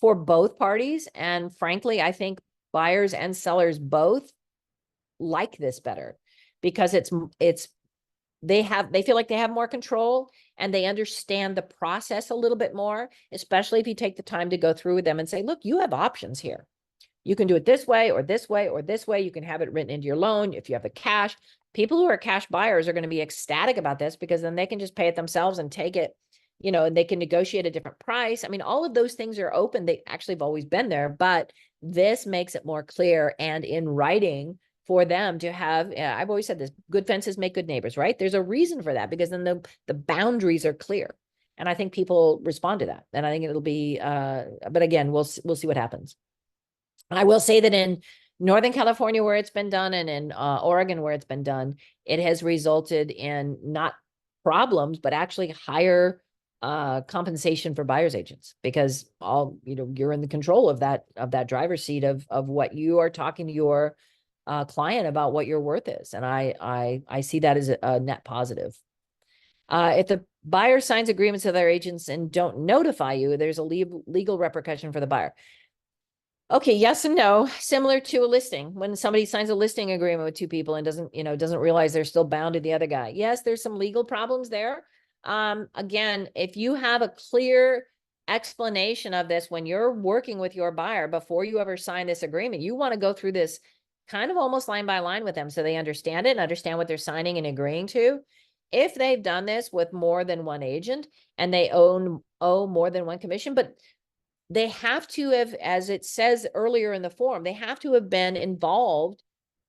for both parties. And frankly, I think buyers and sellers both like this better because they feel like they have more control and they understand the process a little bit more, especially if you take the time to go through with them and say, look, you have options here. You can do it this way or this way or this way. You can have it written into your loan. If you have the cash, people who are cash buyers are going to be ecstatic about this because then they can just pay it themselves and take it, and they can negotiate a different price. I mean, all of those things are open. They actually have always been there, but this makes it more clear and in writing for them to have. I've always said this, good fences make good neighbors, right? There's a reason for that because then the boundaries are clear. And I think people respond to that. And I think it'll be, but again, we'll see what happens. I will say that in Northern California, where it's been done, and in Oregon, where it's been done, it has resulted in not problems, but actually higher compensation for buyer's agents because you're in the control of that driver's seat of what you are talking to your client about what your worth is. And I see that as a net positive. If the buyer signs agreements with their agents and don't notify you, there's a legal repercussion for the buyer. Okay, yes and no. Similar to a listing. When somebody signs a listing agreement with two people and doesn't realize they're still bound to the other guy. Yes, there's some legal problems there. Again, if you have a clear explanation of this when you're working with your buyer before you ever sign this agreement, you want to go through this kind of almost line by line with them so they understand it and understand what they're signing and agreeing to. If they've done this with more than one agent and they owe more than one commission, but they have to have, as it says earlier in the form, they have to have been involved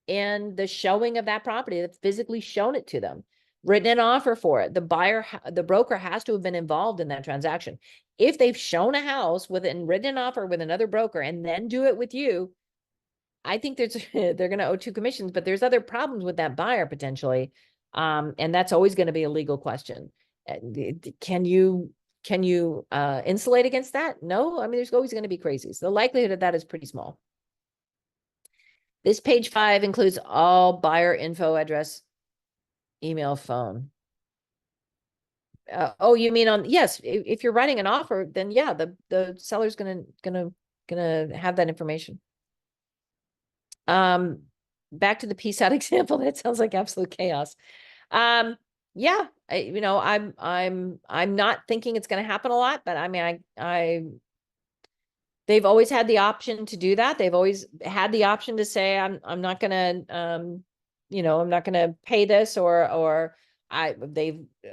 in the showing of that property, that's physically shown it to them, written an offer for it. The broker has to have been involved in that transaction. If they've shown a house and written an offer with another broker and then do it with you, I think they're going to owe 2 commissions, but there's other problems with that buyer potentially. And that's always going to be a legal question. Can you insulate against that? No, I mean, there's always going to be crazies. The likelihood of that is pretty small. This page 5 includes all buyer info, address, email, phone. Oh, you mean yes, if you're writing an offer, then yeah, the seller's gonna have that information. Back to the peace out example. That sounds like absolute chaos. Yeah, I'm not thinking it's going to happen a lot, but I mean, they've always had the option to do that. They've always had the option to say, I'm not going to, I'm not going to pay this, or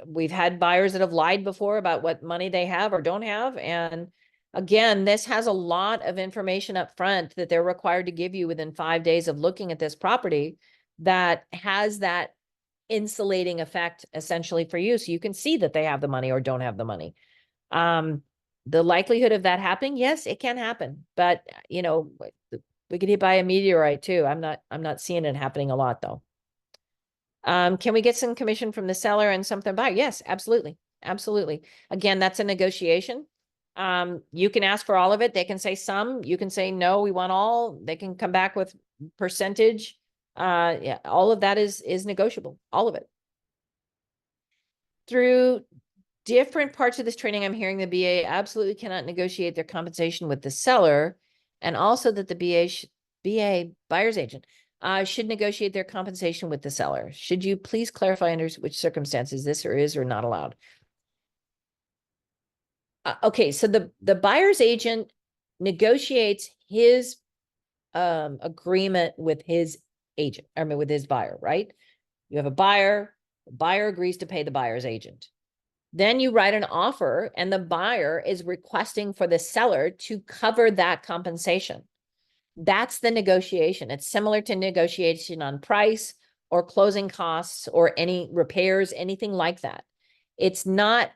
we've had buyers that have lied before about what money they have or don't have. And again, this has a lot of information up front that they're required to give you within 5 days of looking at this property that has that insulating effect essentially for you. So you can see that they have the money or don't have the money. The likelihood of that happening, yes, it can happen, but we get hit by a meteorite too. I'm not seeing it happening a lot though. Can we get some commission from the seller and something buyer? Yes, absolutely. Absolutely. Again, that's a negotiation. You can ask for all of it. They can say some, you can say, no, we want all. They can come back with percentage. Yeah, all of that is negotiable, all of it. Through different parts of this training, I'm hearing the BA absolutely cannot negotiate their compensation with the seller, and also that the BA buyer's agent should negotiate their compensation with the seller. Should you please clarify under which circumstances this is or not allowed? Okay, so the buyer's agent negotiates his agreement with his agent, with his buyer, right? You have a buyer, the buyer agrees to pay the buyer's agent. Then you write an offer and the buyer is requesting for the seller to cover that compensation. That's the negotiation. It's similar to negotiation on price or closing costs or any repairs, anything like that. It's not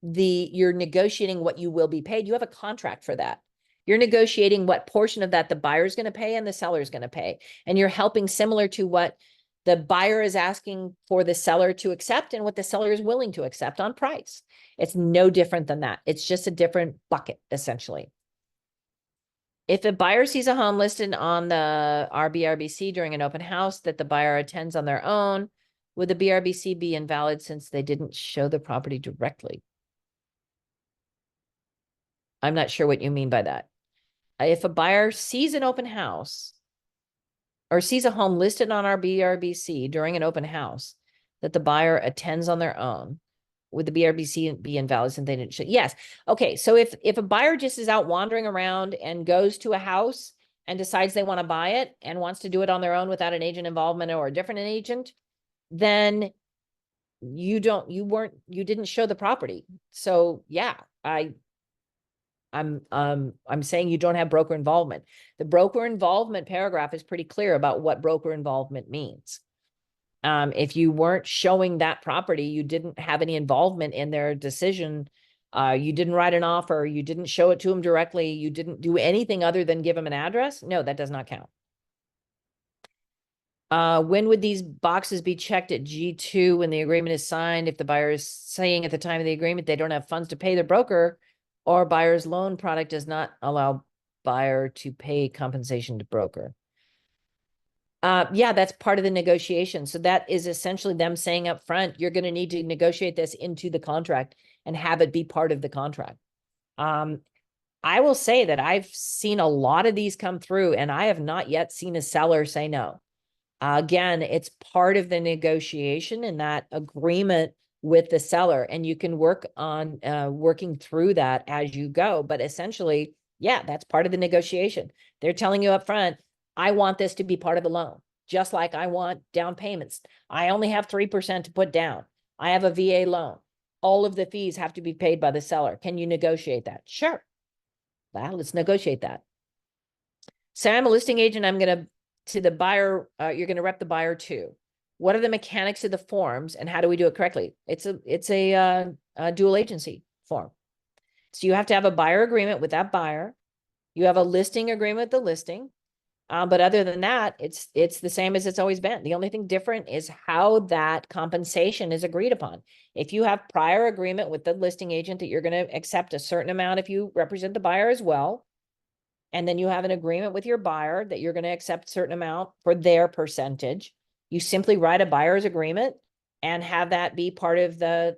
you're negotiating what you will be paid. You have a contract for that. You're negotiating what portion of that the buyer is going to pay and the seller is going to pay. And you're helping similar to what the buyer is asking for the seller to accept and what the seller is willing to accept on price. It's no different than that. It's just a different bucket, essentially. If a buyer sees a home listed on the BRBC during an open house that the buyer attends on their own, would the BRBC be invalid since they didn't show the property directly? I'm not sure what you mean by that. If a buyer sees an open house or sees a home listed on our BRBC during an open house that the buyer attends on their own, would the BRBC be invalid since they didn't show? Yes. Okay. So if a buyer just is out wandering around and goes to a house and decides they want to buy it and wants to do it on their own without an agent involvement or a different agent, then you didn't show the property. So yeah, I'm saying you don't have broker involvement. The broker involvement paragraph is pretty clear about what broker involvement means. If you weren't showing that property, you didn't have any involvement in their decision. You didn't write an offer. You didn't show it to them directly. You didn't do anything other than give them an address. No, that does not count. When would these boxes be checked at G2 when the agreement is signed? If the buyer is saying at the time of the agreement they don't have funds to pay the broker, or buyer's loan product does not allow buyer to pay compensation to broker. Yeah, that's part of the negotiation. So that is essentially them saying up front, you're going to need to negotiate this into the contract and have it be part of the contract. I will say that I've seen a lot of these come through and I have not yet seen a seller say no. Again, it's part of the negotiation and that agreement with the seller, and you can work on working through that as you go. But essentially, yeah, that's part of the negotiation. They're telling you up front, I want this to be part of the loan, just like I want down payments. I only have 3% to put down. I have a VA loan. All of the fees have to be paid by the seller. Can you negotiate that? Sure. Well, let's negotiate that. Say I'm a listing agent. I'm going to the buyer. You're going to rep the buyer too. What are the mechanics of the forms and how do we do it correctly? It's a dual agency form. So you have to have a buyer agreement with that buyer. You have a listing agreement with the listing. But other than that, it's the same as it's always been. The only thing different is how that compensation is agreed upon. If you have prior agreement with the listing agent that you're going to accept a certain amount if you represent the buyer as well, and then you have an agreement with your buyer that you're going to accept a certain amount for their percentage, you simply write a buyer's agreement and have that be part of the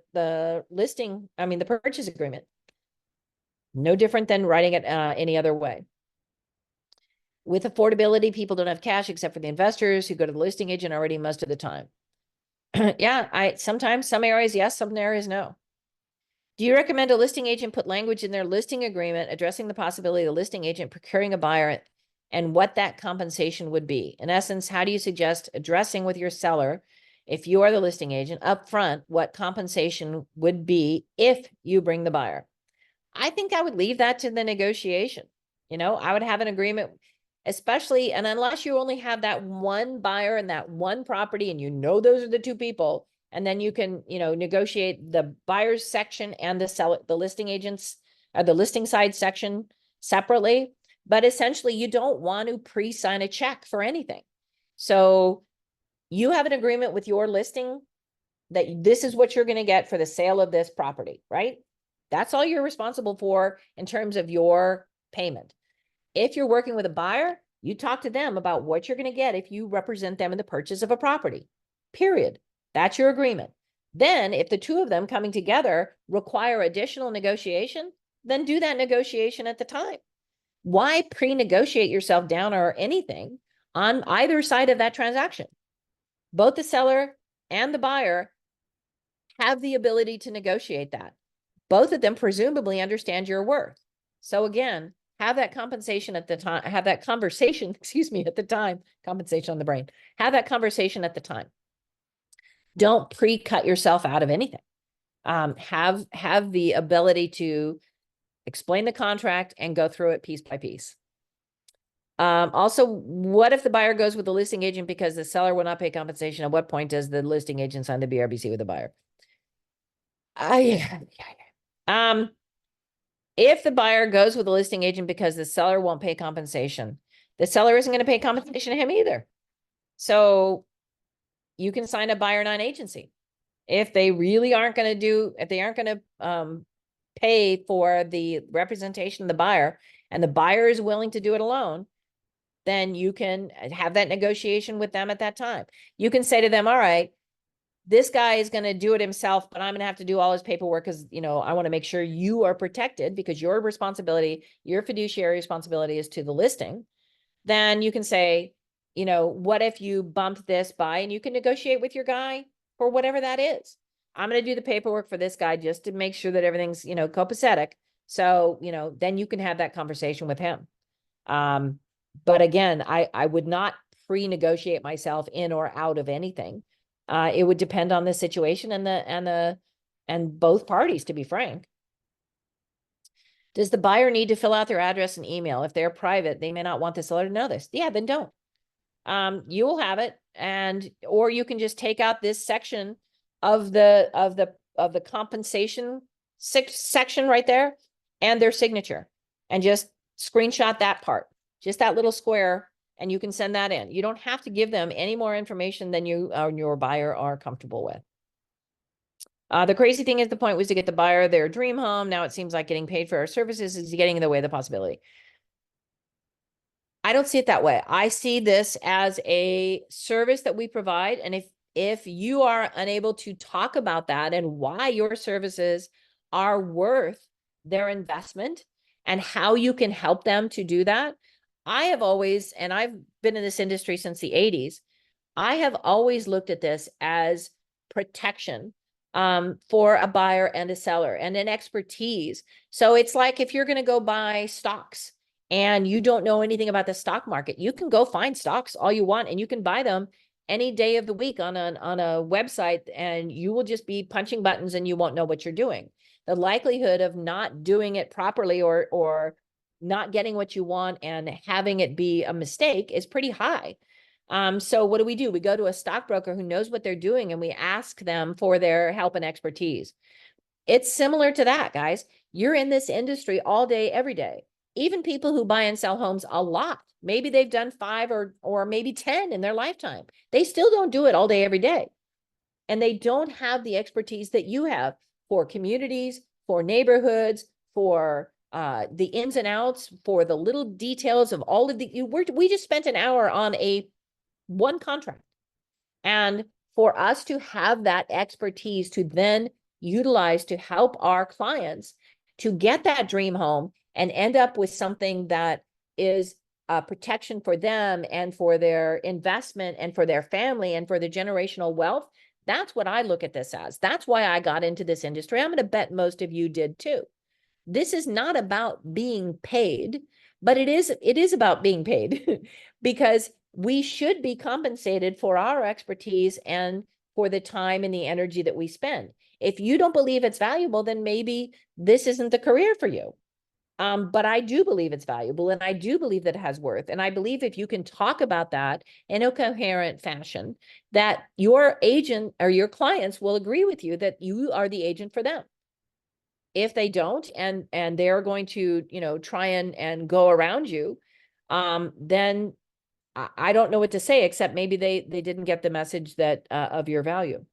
purchase agreement. No different than writing it any other way. With affordability, people don't have cash except for the investors who go to the listing agent already most of the time. Yeah, sometimes some areas yes, some areas no. Do you recommend a listing agent put language in their listing agreement addressing the possibility of the listing agent procuring a buyer and what that compensation would be? In essence, how do you suggest addressing with your seller, if you are the listing agent, upfront what compensation would be if you bring the buyer? I think I would leave that to the negotiation. I would have an agreement, especially, and unless you only have that one buyer and that one property, and those are the two people, and then you can, negotiate the buyer's section and the listing agents or the listing side section separately. But essentially, you don't want to pre-sign a check for anything. So you have an agreement with your listing that this is what you're going to get for the sale of this property, right? That's all you're responsible for in terms of your payment. If you're working with a buyer, you talk to them about what you're going to get if you represent them in the purchase of a property, period. That's your agreement. Then if the two of them coming together require additional negotiation, then do that negotiation at the time. Why pre-negotiate yourself down or anything on either side of that transaction? Both the seller and the buyer have the ability to negotiate that. Both of them presumably understand your worth. So again, have that compensation at the time, have that conversation, at the time, compensation on the brain, have that conversation at the time. Don't pre-cut yourself out of anything. Have the ability to explain the contract and go through it piece by piece. Also, what if the buyer goes with the listing agent because the seller will not pay compensation? At what point does the listing agent sign the BRBC with the buyer? If the buyer goes with a listing agent because the seller won't pay compensation, the seller isn't going to pay compensation to him either. So you can sign a buyer non-agency. If they really aren't going to pay for the representation of the buyer and the buyer is willing to do it alone, then you can have that negotiation with them at that time. You can say to them, all right, this guy is going to do it himself, but I'm going to have to do all his paperwork because, I want to make sure you are protected because your responsibility, your fiduciary responsibility is to the listing. Then you can say, what if you bumped this by, and you can negotiate with your guy for whatever that is. I'm going to do the paperwork for this guy just to make sure that everything's, copacetic. So, then you can have that conversation with him. But again, I would not pre-negotiate myself in or out of anything. It would depend on the situation and both parties, to be frank. Does the buyer need to fill out their address and email? If they're private, they may not want the seller to know this. Yeah, then don't. You will have it, or you can just take out this section of the compensation section right there and their signature and just screenshot that part, just that little square, and you can send that in. You don't have to give them any more information than you and your buyer are comfortable with. The crazy thing is the point was to get the buyer their dream home. Now it seems like getting paid for our services is getting in the way of the possibility. I don't see it that way. I see this as a service that we provide. And if you are unable to talk about that and why your services are worth their investment and how you can help them to do that, I have always, and I've been in this industry since the 80s, I have always looked at this as protection for a buyer and a seller and an expertise. So it's like if you're going to go buy stocks and you don't know anything about the stock market, you can go find stocks all you want and you can buy them any day of the week on a website, and you will just be punching buttons and you won't know what you're doing. The likelihood of not doing it properly or not getting what you want and having it be a mistake is pretty high. So what do? We go to a stockbroker who knows what they're doing and we ask them for their help and expertise. It's similar to that, guys. You're in this industry all day, every day. Even people who buy and sell homes a lot, maybe they've done 5 or maybe 10 in their lifetime. They still don't do it all day, every day. And they don't have the expertise that you have for communities, for neighborhoods, for the ins and outs, for the little details of all of we just spent an hour on one contract. And for us to have that expertise to then utilize to help our clients to get that dream home and end up with something that is a protection for them and for their investment and for their family and for their generational wealth, That's what I look at this as. That's why I got into this industry. I'm going to bet most of you did too. This is not about being paid, but it is about being paid because we should be compensated for our expertise and for the time and the energy that we spend. If you don't believe it's valuable, then maybe this isn't the career for you. But I do believe it's valuable, and I do believe that it has worth. And I believe if you can talk about that in a coherent fashion, that your agent or your clients will agree with you that you are the agent for them. If they don't, and they're going to, try and go around you, then I don't know what to say, except maybe they didn't get the message that of your value.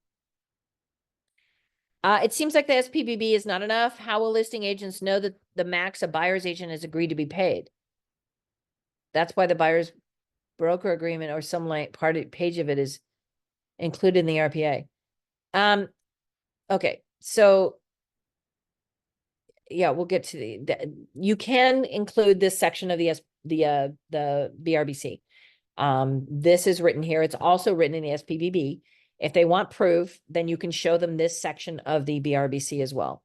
It seems like the SPBB is not enough. How will listing agents know that the max a buyer's agent has agreed to be paid? That's why the buyer's broker agreement or some page of it is included in the RPA. Okay, so yeah, we'll get to you can include this section of the BRBC. This is written here. It's also written in the SPBB. If they want proof, then you can show them this section of the BRBC as well.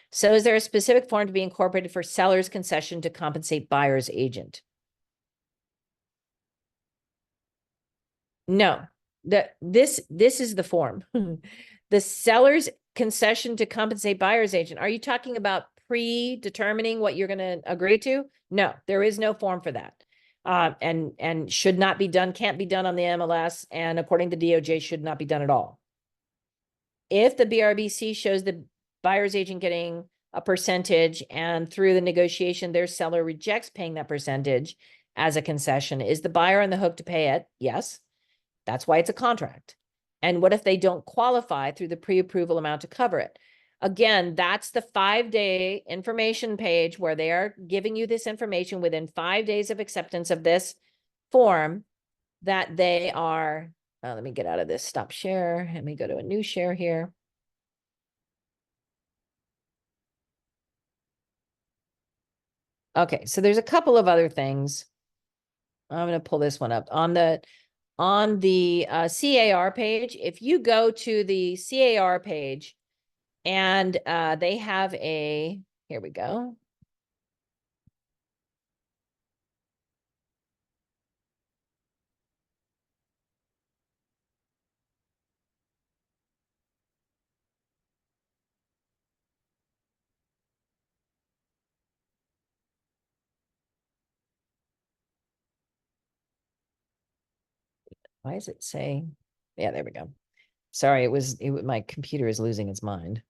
So is there a specific form to be incorporated for seller's concession to compensate buyer's agent? No, this is the form. The seller's concession to compensate buyer's agent. Are you talking about predetermining what you're going to agree to? No, there is no form for that. And should not be done, can't be done on the MLS, and according to DOJ, should not be done at all. If the BRBC shows the buyer's agent getting a percentage and through the negotiation, their seller rejects paying that percentage as a concession, is the buyer on the hook to pay it? Yes. That's why it's a contract. And what if they don't qualify through the pre-approval amount to cover it? Again, that's the 5-day information page where they are giving you this information within 5 days of acceptance of this form that they are, let me get out of this stop share. Let me go to a new share here. Okay, so there's a couple of other things. I'm going to pull this one up. On the CAR page, if you go to the CAR page, and they have here we go. Why does it say? Yeah, there we go. Sorry, my computer is losing its mind.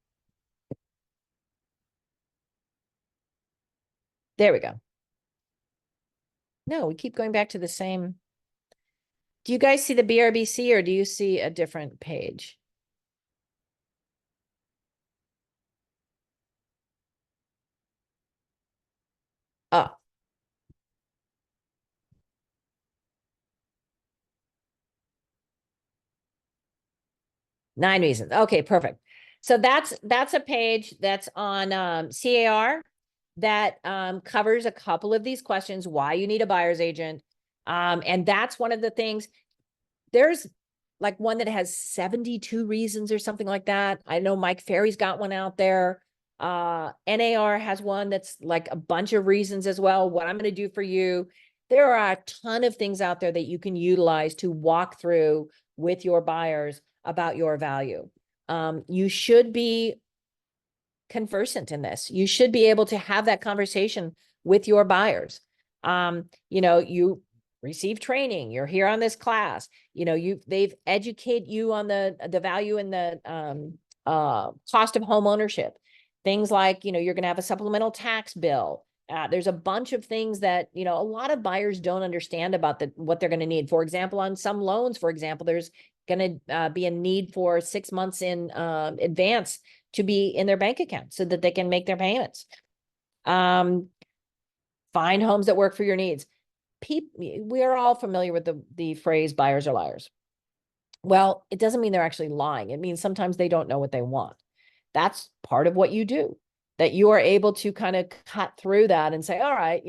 There we go. No, we keep going back to the same. Do you guys see the BRBC or do you see a different page? Oh. 9 reasons. Okay, perfect. So that's a page that's on CAR that covers a couple of these questions, why you need a buyer's agent. And that's one of the things. There's like one that has 72 reasons or something like that. I know Mike Ferry's got one out there. NAR has one that's like a bunch of reasons as well. What I'm going to do for you. There are a ton of things out there that you can utilize to walk through with your buyers about your value. You should be conversant in this. You should be able to have that conversation with your buyers. You receive training, you're here on this class, they've educated you on the value and the cost of home ownership. Things like, you're going to have a supplemental tax bill. There's a bunch of things that, a lot of buyers don't understand about what they're going to need. For example, on some loans, there's going to be a need for 6 months in advance to be in their bank account so that they can make their payments. Find homes that work for your needs. We are all familiar with the phrase buyers are liars. Well, it doesn't mean they're actually lying. It means sometimes they don't know what they want. That's part of what you do, that you are able to kind of cut through that and say, all right,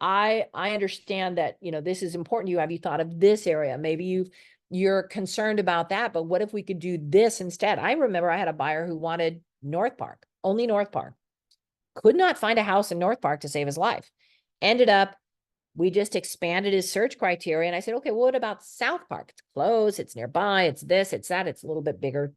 I understand that, this is important to you. Have you thought of this area? Maybe you've you're concerned about that, but what if we could do this instead? I remember I had a buyer who wanted North Park, only North Park. Could not find a house in North Park to save his life. Ended up, we just expanded his search criteria. And I said, okay, well, what about South Park? It's close, it's nearby, it's this, it's that, it's a little bit bigger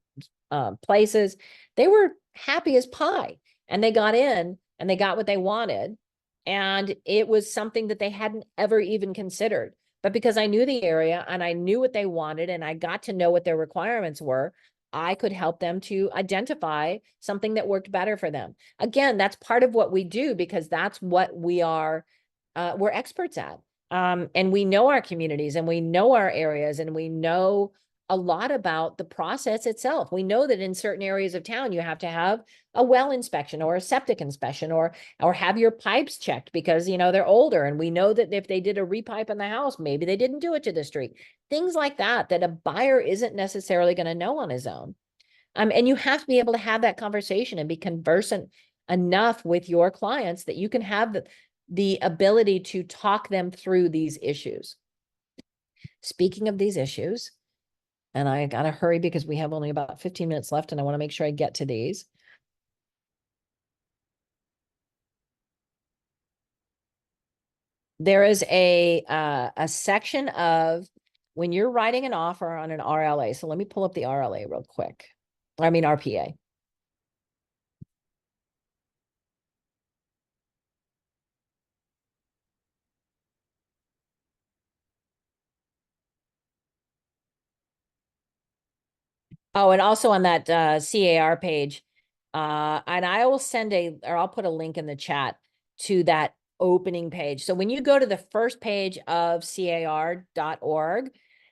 places. They were happy as pie. And they got in and they got what they wanted. And it was something that they hadn't ever even considered. But because I knew the area and I knew what they wanted and I got to know what their requirements were, I could help them to identify something that worked better for them. Again, that's part of what we do because that's what we are, we're experts at. And we know our communities and we know our areas and we know a lot about the process itself. We know that in certain areas of town, you have to have a well inspection or a septic inspection or have your pipes checked because, you know, they're older. And we know that if they did a repipe in the house, maybe they didn't do it to the street. Things like that, that a buyer isn't necessarily going to know on his own. And you have to be able to have that conversation and be conversant enough with your clients that you can have the ability to talk them through these issues. Speaking of these issues, and I got to hurry because we have only about 15 minutes left and I want to make sure I get to these. There is a section of when you're writing an offer on an RLA. So let me pull up the RLA real quick. I mean, RPA. Oh, and also on that CAR page, and I will send or I'll put a link in the chat to that opening page. So when you go to the first page of car.org,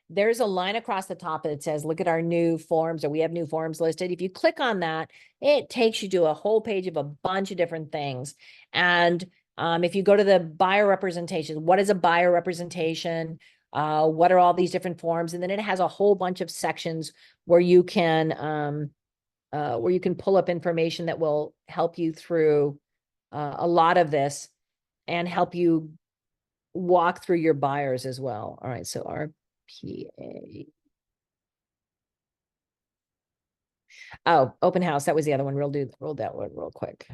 there's a line across the top that says, look at our new forms, or we have new forms listed. If you click on that, it takes you to a whole page of a bunch of different things. And if you go to the buyer representation, what is a buyer representation? What are all these different forms? And then it has a whole bunch of sections where you can pull up information that will help you through a lot of this and help you walk through your buyers as well. All right, so RPA. Oh, open house. That was the other one. Roll that one real quick.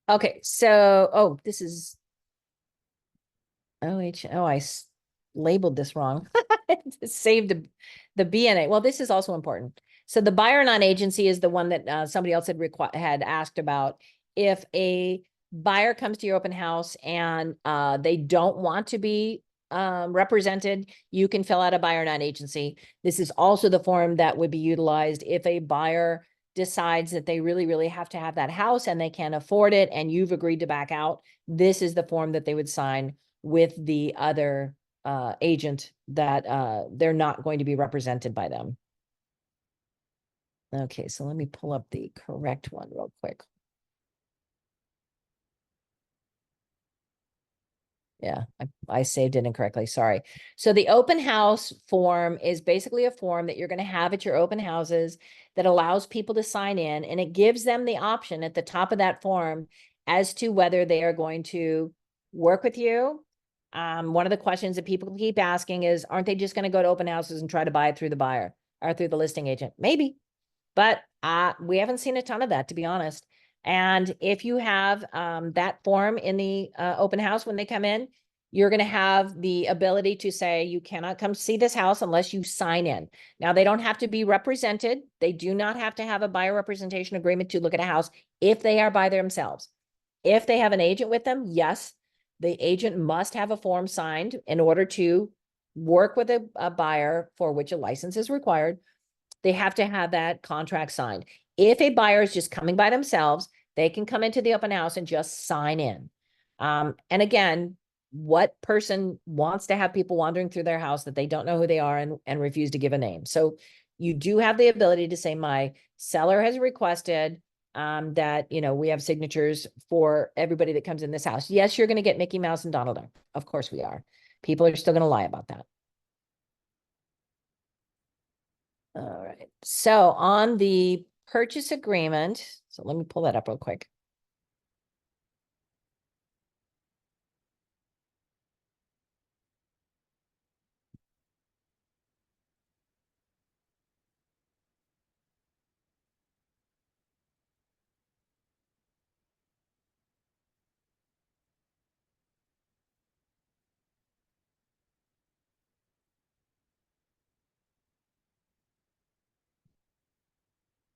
Okay, so, this is I labeled this wrong. Saved the BNA. Well, this is also important. So the buyer non-agency is the one that somebody else had asked about. If a buyer comes to your open house and they don't want to be represented, you can fill out a buyer non-agency. This is also the form that would be utilized if a buyer decides that they really, really have to have that house and they can't afford it and you've agreed to back out. This is the form that they would sign with the other agent that they're not going to be represented by them. Okay, so let me pull up the correct one real quick. Yeah, I saved it incorrectly. Sorry. So the open house form is basically a form that you're going to have at your open houses that allows people to sign in, and it gives them the option at the top of that form as to whether they are going to work with you. One of the questions that people keep asking is, aren't they just going to go to open houses and try to buy it through the buyer or through the listing agent? Maybe, but we haven't seen a ton of that, to be honest. And if you have that form in the open house when they come in, you're going to have the ability to say, you cannot come see this house unless you sign in. Now, they don't have to be represented. They do not have to have a buyer representation agreement to look at a house if they are by themselves. If they have an agent with them, yes, the agent must have a form signed in order to work with a buyer for which a license is required. They have to have that contract signed. If a buyer is just coming by themselves, they can come into the open house and just sign in. And again, what person wants to have people wandering through their house that they don't know who they are and refuse to give a name? So you do have the ability to say, my seller has requested that, we have signatures for everybody that comes in this house. Yes, you're going to get Mickey Mouse and Donald Duck. Of course we are. People are still going to lie about that. All right. So on the purchase agreement, so let me pull that up real quick.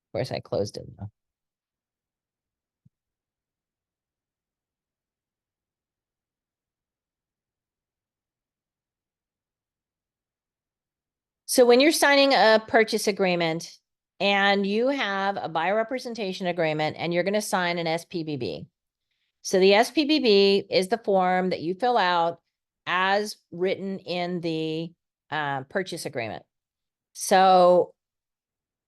Of course, I closed it now. So when you're signing a purchase agreement and you have a buyer representation agreement and you're going to sign an SPBB. So the SPBB is the form that you fill out as written in the purchase agreement. So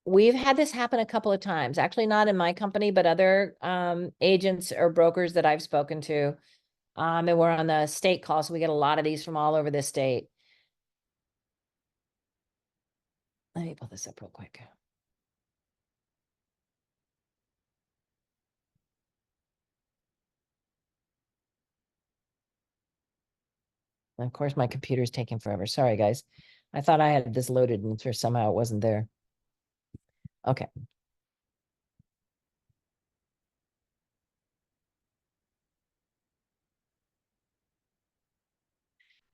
we've had this happen a couple of times, actually not in my company, but other agents or brokers that I've spoken to. And we're on the state call, so we get a lot of these from all over the state. Let me pull this up real quick. And of course, my computer's taking forever. Sorry, guys. I thought I had this loaded and for somehow it wasn't there. Okay.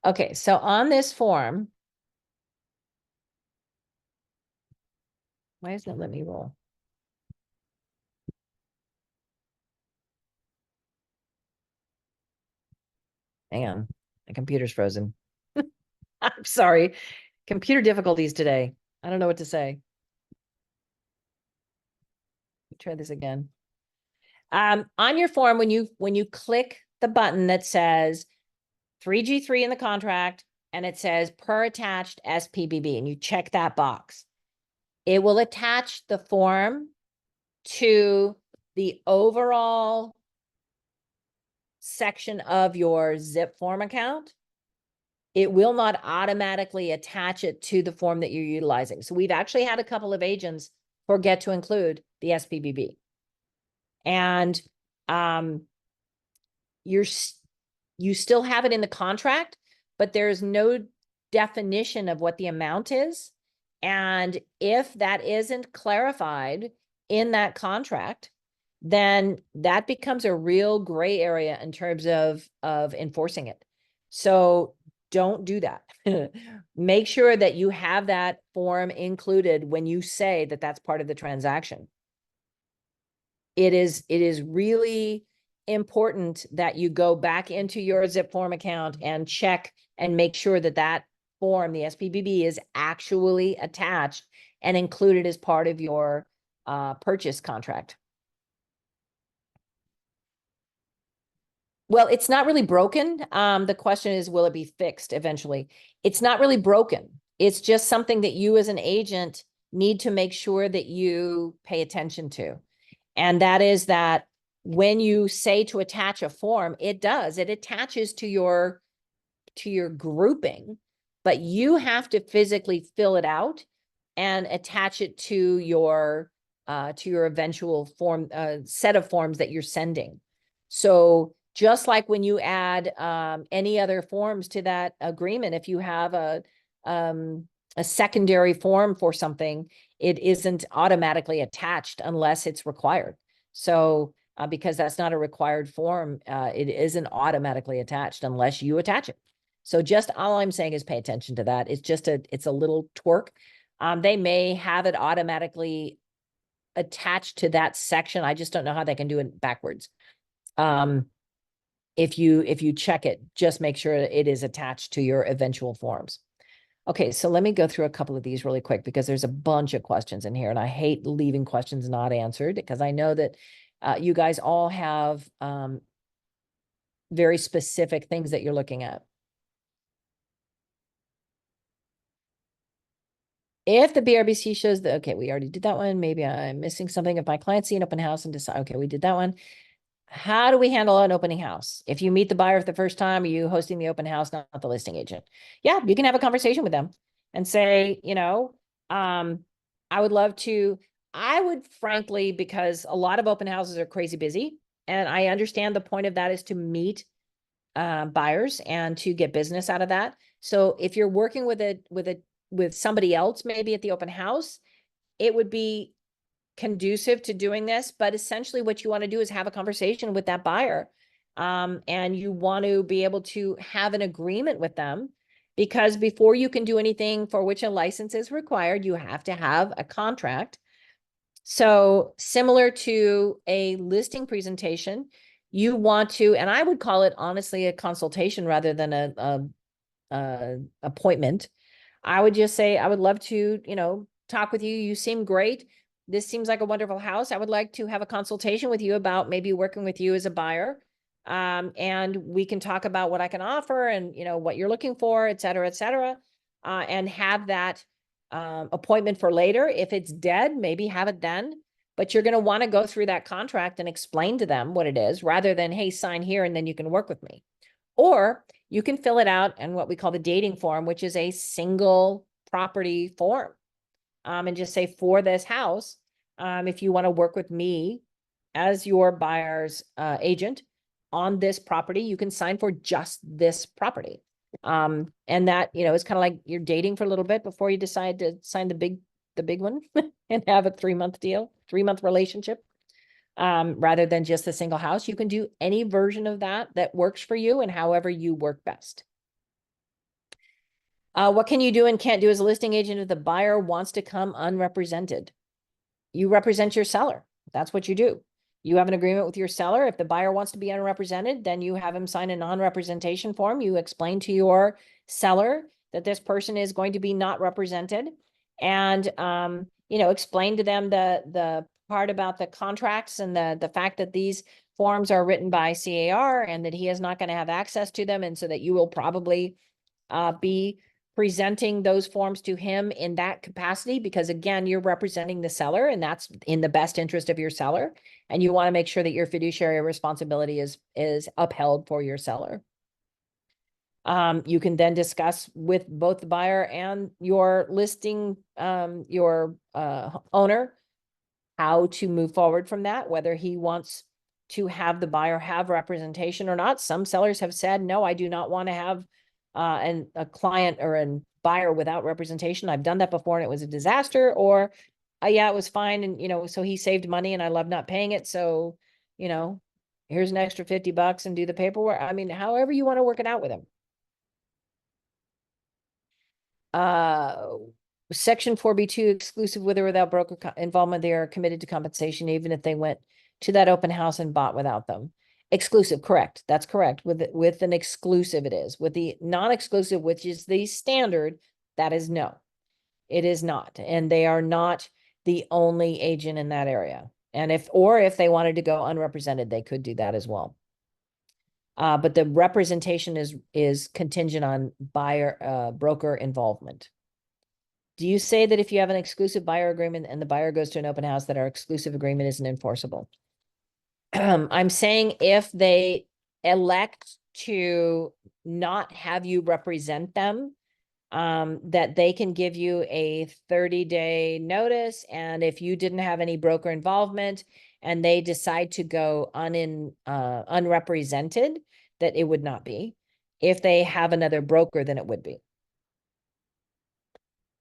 Okay, so on this form, why doesn't it let me roll? Hang on, my computer's frozen. I'm sorry. Computer difficulties today. I don't know what to say. Try this again. On your form, when you click the button that says 3G3 in the contract and it says per attached SPBB and you check that box, it will attach the form to the overall section of your zip form account. It will not automatically attach it to the form that you're utilizing. So we've actually had a couple of agents forget to include the SPBB. And you still have it in the contract, but there's no definition of what the amount is. And if that isn't clarified in that contract, then that becomes a real gray area in terms of enforcing it. So don't do that. Make sure that you have that form included when you say that that's part of the transaction. It is really important that you go back into your zip form account and check and make sure that that form, the SPBB, is actually attached and included as part of your purchase contract. Well, it's not really broken. The question is, will it be fixed eventually? It's not really broken. It's just something that you as an agent need to make sure that you pay attention to. And that is that when you say to attach a form, it attaches to your grouping, but you have to physically fill it out and attach it to your eventual form set of forms that you're sending. So just like when you add any other forms to that agreement, if you have a secondary form for something, it isn't automatically attached unless it's required. So because that's not a required form, it isn't automatically attached unless you attach it. So just all I'm saying is pay attention to that. It's a little twerk. They may have it automatically attached to that section. I just don't know how they can do it backwards. If you check it, just make sure it is attached to your eventual forms. Okay, so let me go through a couple of these really quick because there's a bunch of questions in here and I hate leaving questions not answered because I know that you guys all have very specific things that you're looking at. If the BRBC shows that, okay, we already did that one. Maybe I'm missing something. If my clients see an open house and decide, okay, we did that one. How do we handle an opening house? If you meet the buyer for the first time, are you hosting the open house, not the listing agent? Yeah, you can have a conversation with them and say, I would frankly, because a lot of open houses are crazy busy, and I understand the point of that is to meet buyers and to get business out of that. So if you're working with somebody else, maybe at the open house, it would be conducive to doing this. But essentially what you want to do is have a conversation with that buyer. And you want to be able to have an agreement with them, because before you can do anything for which a license is required, you have to have a contract. So similar to a listing presentation, you want to, and I would call it honestly a consultation rather than a appointment. I would just say, I would love to, talk with you. You seem great. This seems like a wonderful house. I would like to have a consultation with you about maybe working with you as a buyer. And we can talk about what I can offer and, what you're looking for, et cetera, and have that appointment for later. If it's dead, maybe have it then. But you're going to want to go through that contract and explain to them what it is, rather than, hey, sign here and then you can work with me. Or you can fill it out in what we call the dating form, which is a single property form. And just say, for this house, if you want to work with me as your buyer's agent on this property, you can sign for just this property. And that, is kind of like you're dating for a little bit before you decide to sign the big one and have a 3-month deal, 3-month relationship. Rather than just a single house. You can do any version of that works for you and however you work best. What can you do and can't do as a listing agent if the buyer wants to come unrepresented? You represent your seller. That's what you do. You have an agreement with your seller. If the buyer wants to be unrepresented, then you have him sign a non-representation form. You explain to your seller that this person is going to be not represented, and explain to them the part about the contracts and the fact that these forms are written by CAR and that he is not going to have access to them, and so that you will probably be presenting those forms to him in that capacity, because again, you're representing the seller and that's in the best interest of your seller. And you want to make sure that your fiduciary responsibility is upheld for your seller. You can then discuss with both the buyer and your listing, your owner, how to move forward from that, whether he wants to have the buyer have representation or not. Some sellers have said, no, I do not want to have a client or a buyer without representation. I've done that before and it was a disaster. Or yeah, it was fine. And, so he saved money and I love not paying it. So, here's an extra $50 and do the paperwork. I mean, however you want to work it out with him. Section 4B2, exclusive with or without broker involvement, they are committed to compensation, even if they went to that open house and bought without them. Exclusive, correct. That's correct. With an exclusive, it is. With the non-exclusive, which is the standard, that is no. It is not. And they are not the only agent in that area. And if they wanted to go unrepresented, they could do that as well. But the representation is contingent on buyer broker involvement. Do you say that if you have an exclusive buyer agreement and the buyer goes to an open house, that our exclusive agreement isn't enforceable? I'm saying if they elect to not have you represent them, that they can give you a 30-day notice. And if you didn't have any broker involvement and they decide to go unrepresented, that it would not be. If they have another broker, then it would be.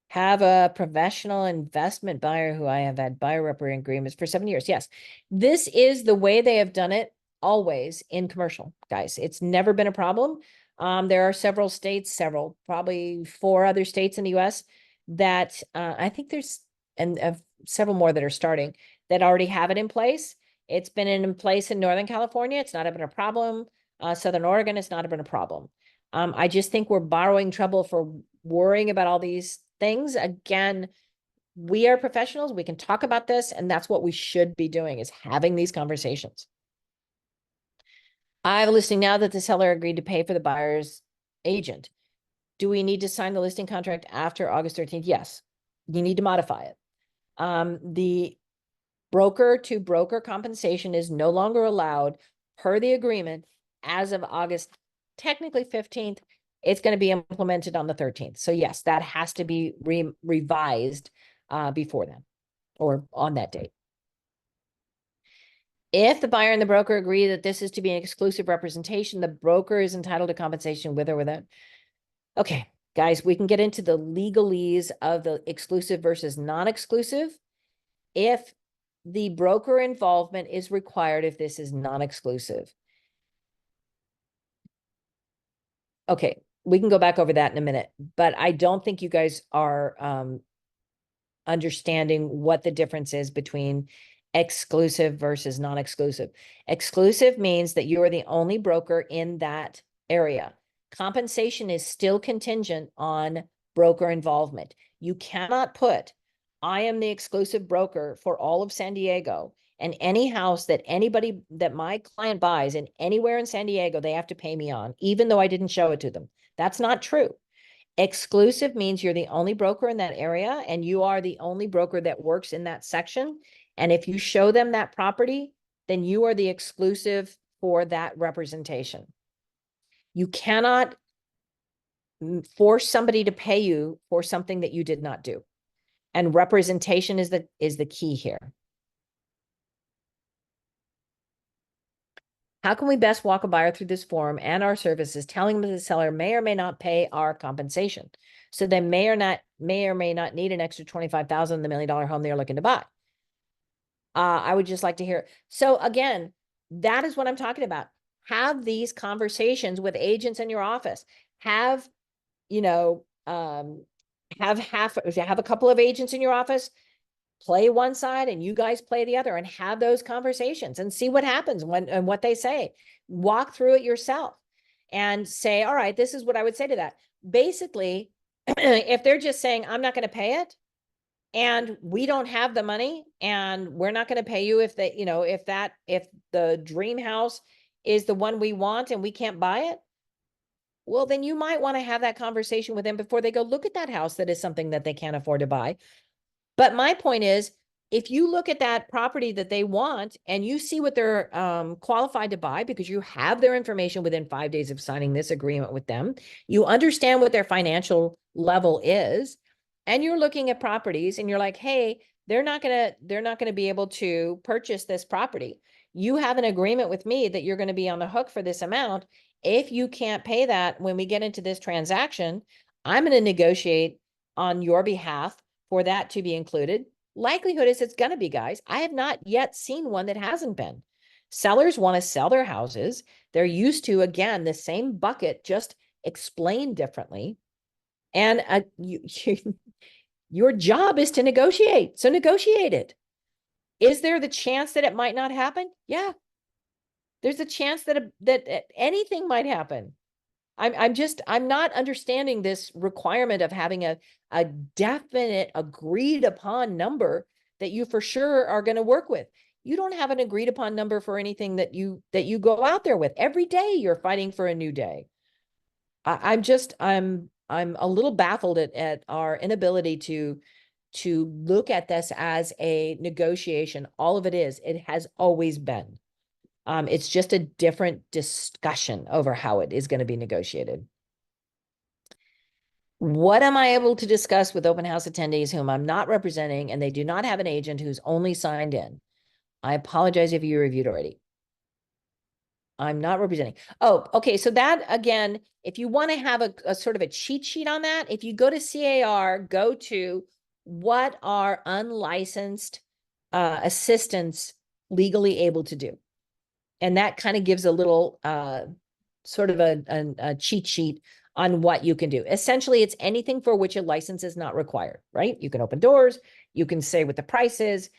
Have a professional investment buyer who I have had buyer representation agreements for 7 years. Yes, this is the way they have done it always in commercial, guys. It's never been a problem. There are several states, probably 4 other states in the US that I think there's several more that are starting that already have it in place. It's been in place in Northern California. It's not been a problem. Southern Oregon, it's not been a problem. I just think we're borrowing trouble for worrying about all these things. Again, we are professionals. We can talk about this, and that's what we should be doing, is having these conversations. I have a listing now that the seller agreed to pay for the buyer's agent. Do we need to sign the listing contract after August 13th? Yes, you need to modify it. The broker to broker compensation is no longer allowed per the agreement as of August, technically 15th. It's going to be implemented on the 13th. So yes, that has to be revised before then or on that date. If the buyer and the broker agree that this is to be an exclusive representation, the broker is entitled to compensation with or without. Okay, guys, we can get into the legalese of the exclusive versus non-exclusive. If the broker involvement is required, if this is non-exclusive. Okay, we can go back over that in a minute, but I don't think you guys are understanding what the difference is between exclusive versus non-exclusive. Exclusive means that you are the only broker in that area. Compensation is still contingent on broker involvement. You cannot put, I am the exclusive broker for all of San Diego, and any house that anybody that my client buys in anywhere in San Diego, they have to pay me on, even though I didn't show it to them. That's not true. Exclusive means you're the only broker in that area and you are the only broker that works in that section. And if you show them that property, then you are the exclusive for that representation. You cannot force somebody to pay you for something that you did not do. And representation is the key here. How can we best walk a buyer through this form and our services, telling them the seller may or may not pay our compensation? So they may or may not need an extra $25,000 in the $1 million home they're looking to buy. I would just like to hear. So again, that is what I'm talking about. Have these conversations with agents in your office. Have, you know, have a couple of agents in your office. Play one side and you guys play the other and have those conversations and see what happens and what they say. Walk through it yourself and say, all right, this is what I would say to that. Basically, if they're just saying, I'm not going to pay it and we don't have the money and we're not going to pay you if they, you know, if the dream house is the one we want and we can't buy it, well, then you might want to have that conversation with them before they go look at that house that is something that they can't afford to buy. But my point is, if you look at that property that they want and you see what they're qualified to buy because you have their information within 5 days of signing this agreement with them, you understand what their financial level is, and you're looking at properties and you're like, hey, they're not gonna be able to purchase this property. You have an agreement with me that you're going to be on the hook for this amount. If you can't pay that when we get into this transaction, I'm going to negotiate on your behalf for that to be included. Likelihood is it's going to be, guys. I have not yet seen one that hasn't been. Sellers want to sell their houses. They're used to, again, the same bucket, just explained differently. And your job is to negotiate. So negotiate it. Is there the chance that it might not happen? Yeah. There's a chance that anything might happen. I'm not understanding this requirement of having a definite agreed upon number that you for sure are going to work with. You don't have an agreed upon number for anything that you go out there with. Every day you're fighting for a new day. I'm a little baffled at our inability to look at this as a negotiation. All of it has always been. It's just a different discussion over how it is going to be negotiated. What am I able to discuss with open house attendees whom I'm not representing and they do not have an agent who's only signed in? I apologize if you reviewed already. I'm not representing. Oh, okay. So that, again, if you want to have a sort of a cheat sheet on that, if you go to CAR, go to what are unlicensed assistants legally able to do. And that kind of gives a little sort of a cheat sheet on what you can do. Essentially, it's anything for which a license is not required, right? You can open doors. You can say what the price is.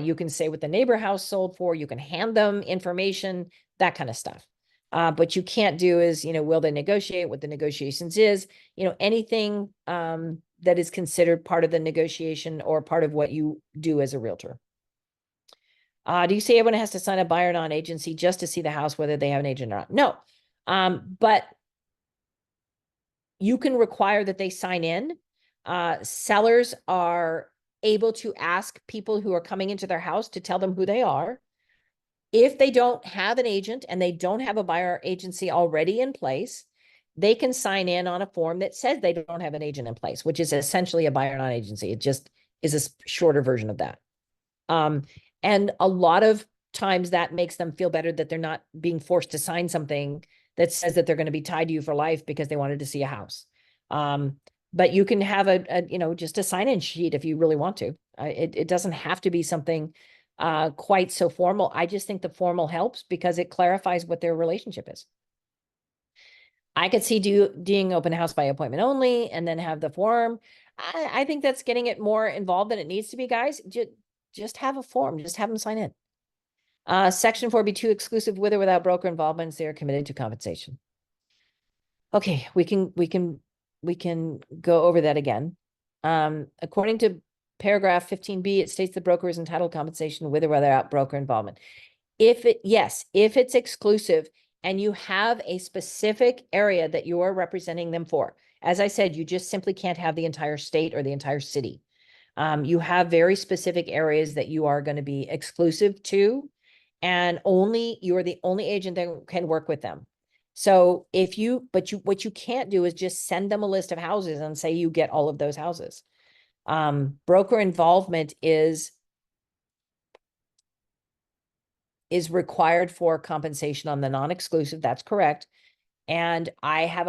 You can say what the neighbor house sold for. You can hand them information, that kind of stuff. But you can't do is, will they negotiate, what the negotiations is, anything that is considered part of the negotiation or part of what you do as a realtor. Do you say everyone has to sign a buyer non-agency just to see the house, whether they have an agent or not? No, but you can require that they sign in. Sellers are able to ask people who are coming into their house to tell them who they are. If they don't have an agent and they don't have a buyer agency already in place, they can sign in on a form that says they don't have an agent in place, which is essentially a buyer non-agency. is a shorter version of that. And a lot of times that makes them feel better that they're not being forced to sign something that says that they're going to be tied to you for life because they wanted to see a house. But you can have just a sign-in sheet if you really want to. It doesn't have to be something quite so formal. I just think the formal helps because it clarifies what their relationship is. I could see doing open house by appointment only and then have the form. I think that's getting it more involved than it needs to be, guys. Just have a form, just have them sign in. Section 4B2, exclusive with or without broker involvement, they are committed to compensation. Okay, we can go over that again. According to paragraph 15B, it states the broker is entitled to compensation with or without broker involvement. If it's exclusive and you have a specific area that you are representing them for, as I said, you just simply can't have the entire state or the entire city. You have very specific areas that you are going to be exclusive to, and you're the only agent that can work with them. So what you can't do is just send them a list of houses and say you get all of those houses. Broker involvement is required for compensation on the non-exclusive. That's correct. And I have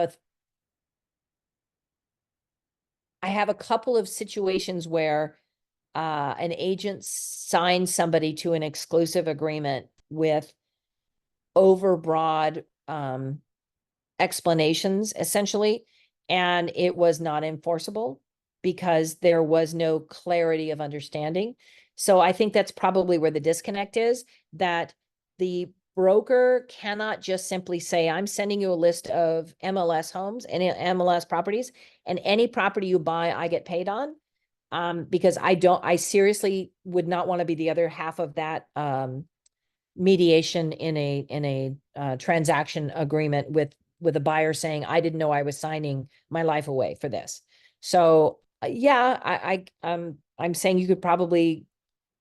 a couple of situations where an agent signs somebody to an exclusive agreement with overbroad explanations, essentially, and it was not enforceable because there was no clarity of understanding. So I think that's probably where the disconnect is, that the broker cannot just simply say, I'm sending you a list of MLS homes and MLS properties, and any property you buy, I get paid on. Because I seriously would not want to be the other half of that mediation in a transaction agreement with a buyer saying, I didn't know I was signing my life away for this. So yeah, I'm saying you could probably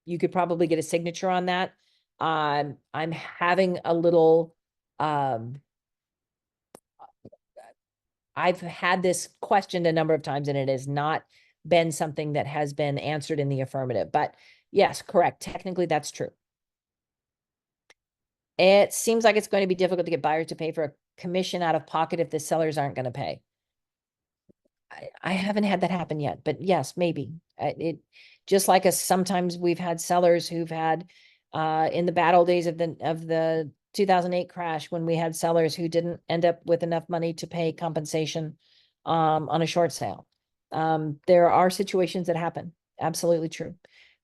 get a signature on that. I'm having a little, I've had this questioned a number of times and it has not been something that has been answered in the affirmative, but yes, correct. Technically that's true. It seems like it's going to be difficult to get buyers to pay for a commission out of pocket if the sellers aren't going to pay. I haven't had that happen yet, but yes, maybe. It just like sometimes we've had sellers who've had in the bad old days of the 2008 crash, when we had sellers who didn't end up with enough money to pay compensation on a short sale. There are situations that happen. Absolutely true.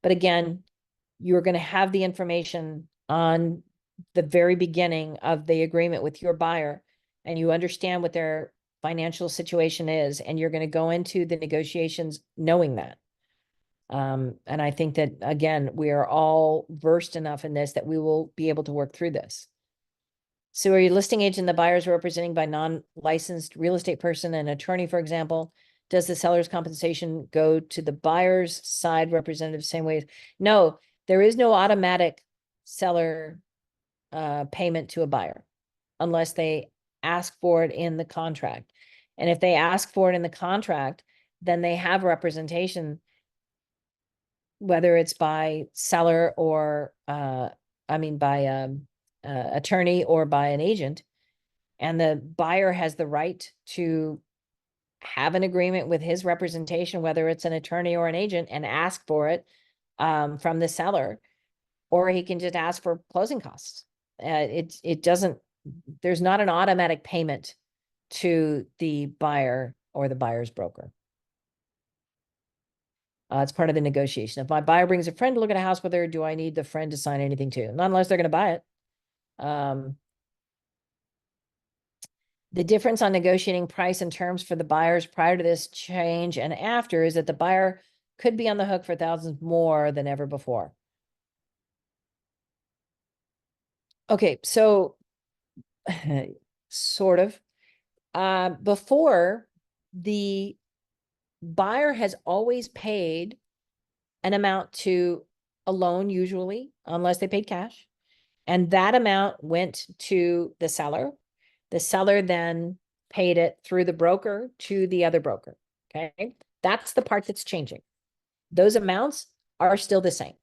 But again, you're going to have the information on the very beginning of the agreement with your buyer, and you understand what their financial situation is, and you're going to go into the negotiations knowing that. And I think that, again, we are all versed enough in this that we will be able to work through this. So are you listing agent the buyers representing by non-licensed real estate person and attorney, for example? Does the seller's compensation go to the buyer's side representative same way? No, there is no automatic seller payment to a buyer unless they ask for it in the contract. And if they ask for it in the contract, then they have representation, whether it's by seller or, by attorney or by an agent. And the buyer has the right to have an agreement with his representation, whether it's an attorney or an agent, and ask for it from the seller, or he can just ask for closing costs. There's not an automatic payment to the buyer or the buyer's broker. It's part of the negotiation. If my buyer brings a friend to look at a house with her, do I need the friend to sign anything too? Not unless they're going to buy it. The difference on negotiating price and terms for the buyers prior to this change and after is that the buyer could be on the hook for thousands more than ever before. Okay, so sort of. Before, the buyer has always paid an amount to a loan, usually, unless they paid cash. And that amount went to the seller. The seller then paid it through the broker to the other broker. Okay, that's the part that's changing. those amounts are still the same,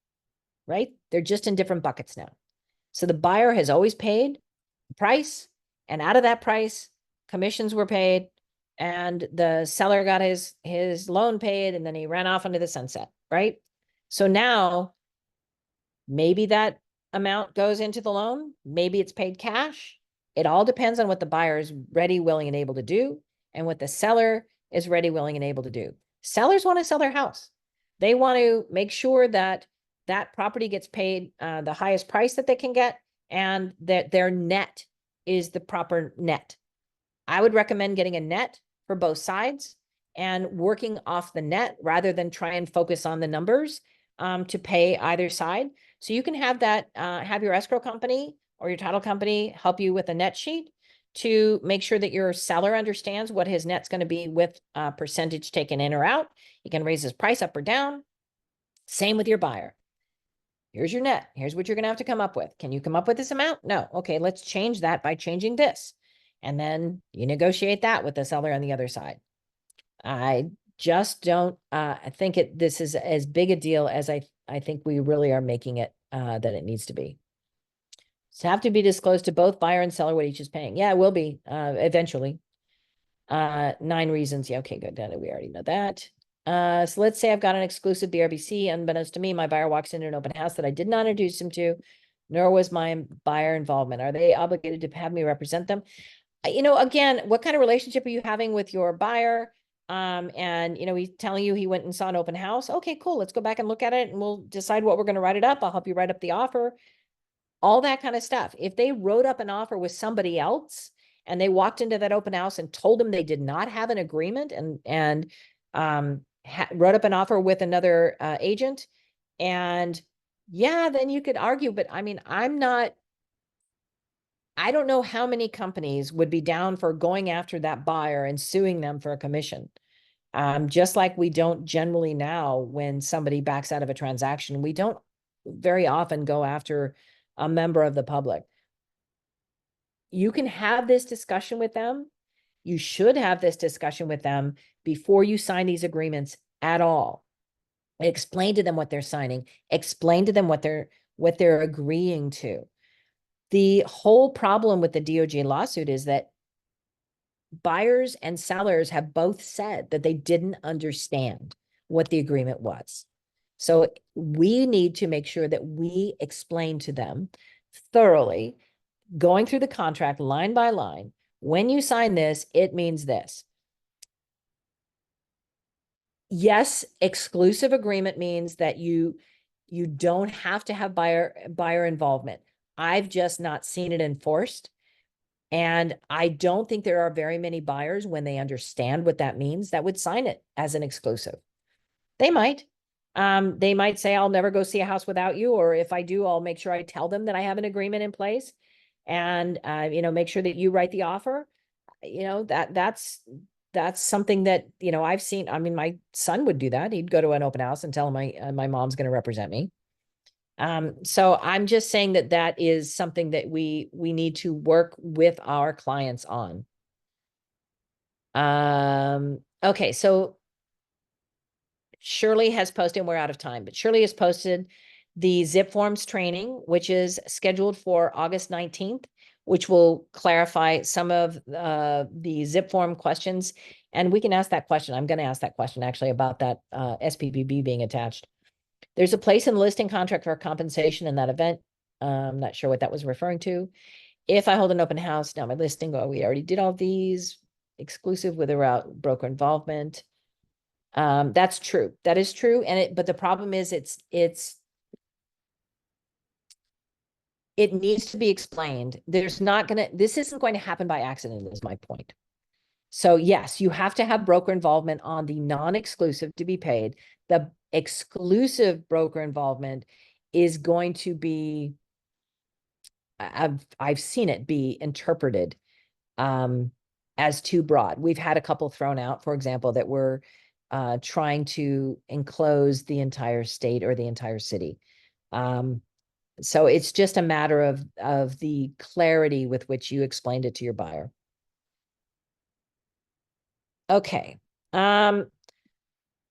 right? They're just in different buckets now. So the buyer has always paid the price, and out of that price, commissions were paid, and the seller got his loan paid, and then he ran off into the sunset, right? So now maybe that amount goes into the loan, maybe it's paid cash. It all depends on what the buyer is ready, willing, and able to do, and what the seller is ready, willing, and able to do. Sellers want to sell their house. They want to make sure that that property gets paid the highest price that they can get, and that their net is the proper net. I would recommend getting a net for both sides and working off the net rather than try and focus on the numbers to pay either side. So you can have that, have your escrow company or your title company help you with a net sheet to make sure that your seller understands what his net's going to be with percentage taken in or out. He can raise his price up or down. Same with your buyer. Here's your net. Here's what you're going to have to come up with. Can you come up with this amount? No. Okay, let's change that by changing this. And then you negotiate that with the seller on the other side. I just don't think this is as big a deal as I think we really are making it that it needs to be. It's have to be disclosed to both buyer and seller what each is paying. Yeah, it will be eventually. 9 reasons. Yeah, okay, good. We already know that. So let's say I've got an exclusive BRBC. Unbeknownst to me, my buyer walks into an open house that I did not introduce him to, nor was my buyer involvement. Are they obligated to have me represent them? You know, again, what kind of relationship are you having with your buyer? And you know, he's telling you he went and saw an open house. Okay, cool. Let's go back and look at it and we'll decide what we're going to write it up. I'll help you write up the offer. All that kind of stuff. If they wrote up an offer with somebody else and they walked into that open house and told them they did not have an agreement and wrote up an offer with another agent, and yeah, then you could argue. But I mean, I don't know how many companies would be down for going after that buyer and suing them for a commission. Just like we don't generally now, when somebody backs out of a transaction, we don't very often go after a member of the public. You can have this discussion with them. You should have this discussion with them before you sign these agreements at all. Explain to them what they're signing. Explain to them what they're agreeing to. The whole problem with the DOJ lawsuit is that buyers and sellers have both said that they didn't understand what the agreement was. So we need to make sure that we explain to them thoroughly, going through the contract line by line. When you sign this, it means this. Yes, exclusive agreement means that you don't have to have buyer involvement. I've just not seen it enforced. And I don't think there are very many buyers, when they understand what that means, that would sign it as an exclusive. They might. They might say, I'll never go see a house without you. Or if I do, I'll make sure I tell them that I have an agreement in place and, you know, make sure that you write the offer. You know, that's something that, you know, I've seen. I mean, my son would do that. He'd go to an open house and tell him my mom's going to represent me. So I'm just saying that is something that we need to work with our clients on. Okay, so Shirley has posted, and we're out of time, but Shirley has posted the zip forms training, which is scheduled for August 19th, which will clarify some of the zip form questions. And we can ask that question. I'm going to ask that question actually about that SPBB being attached. There's a place in the listing contract for compensation in that event. I'm not sure what that was referring to. If I hold an open house, now my listing, we already did all these, exclusive with or without broker involvement. That's true. That is true. But the problem is it needs to be explained. This isn't going to happen by accident, is my point. So yes, you have to have broker involvement on the non-exclusive to be paid. The exclusive broker involvement is going to be, I've seen it be interpreted as too broad. We've had a couple thrown out, for example, that were trying to enclose the entire state or the entire city. So it's just a matter of the clarity with which you explained it to your buyer. Okay.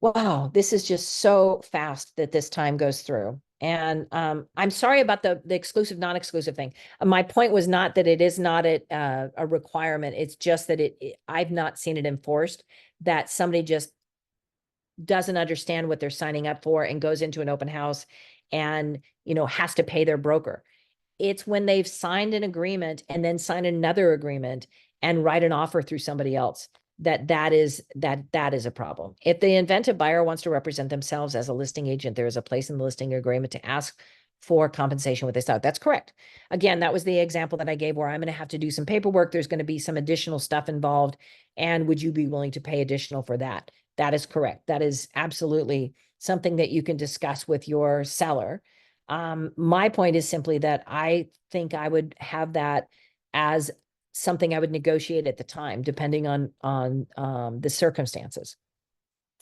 Wow, this is just so fast that this time goes through. And I'm sorry about the exclusive, non-exclusive thing. My point was not that it is not a requirement. It's just that I've not seen it enforced, that somebody just doesn't understand what they're signing up for and goes into an open house and, has to pay their broker. It's when they've signed an agreement and then sign another agreement and write an offer through somebody else that is a problem. If the inventive buyer wants to represent themselves as a listing agent, there is a place in the listing agreement to ask for compensation with this out. That's correct. Again, that was the example that I gave where I'm going to have to do some paperwork. There's going to be some additional stuff involved. And would you be willing to pay additional for that? That is correct. That is absolutely something that you can discuss with your seller. My point is simply that I think I would have that as something I would negotiate at the time, depending on the circumstances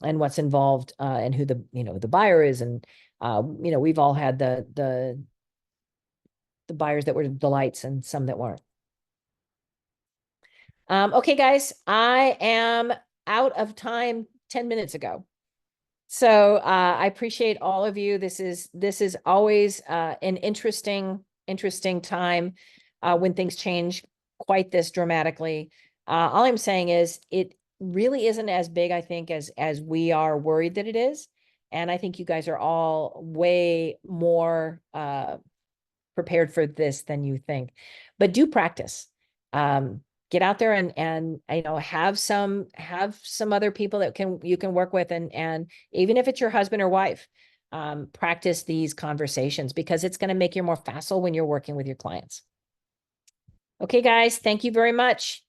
and what's involved, and who the buyer is. And we've all had the buyers that were delights and some that weren't. Okay, guys, I am out of time 10 minutes ago. So I appreciate all of you. This is always an interesting time when things change quite this dramatically. All I'm saying is it really isn't as big, I think, as we are worried that it is. And I think you guys are all way more prepared for this than you think. But do practice. Get out there and have some other people that you can work with, and even if it's your husband or wife, practice these conversations, because it's going to make you more facile when you're working with your clients. Okay, guys, thank you very much.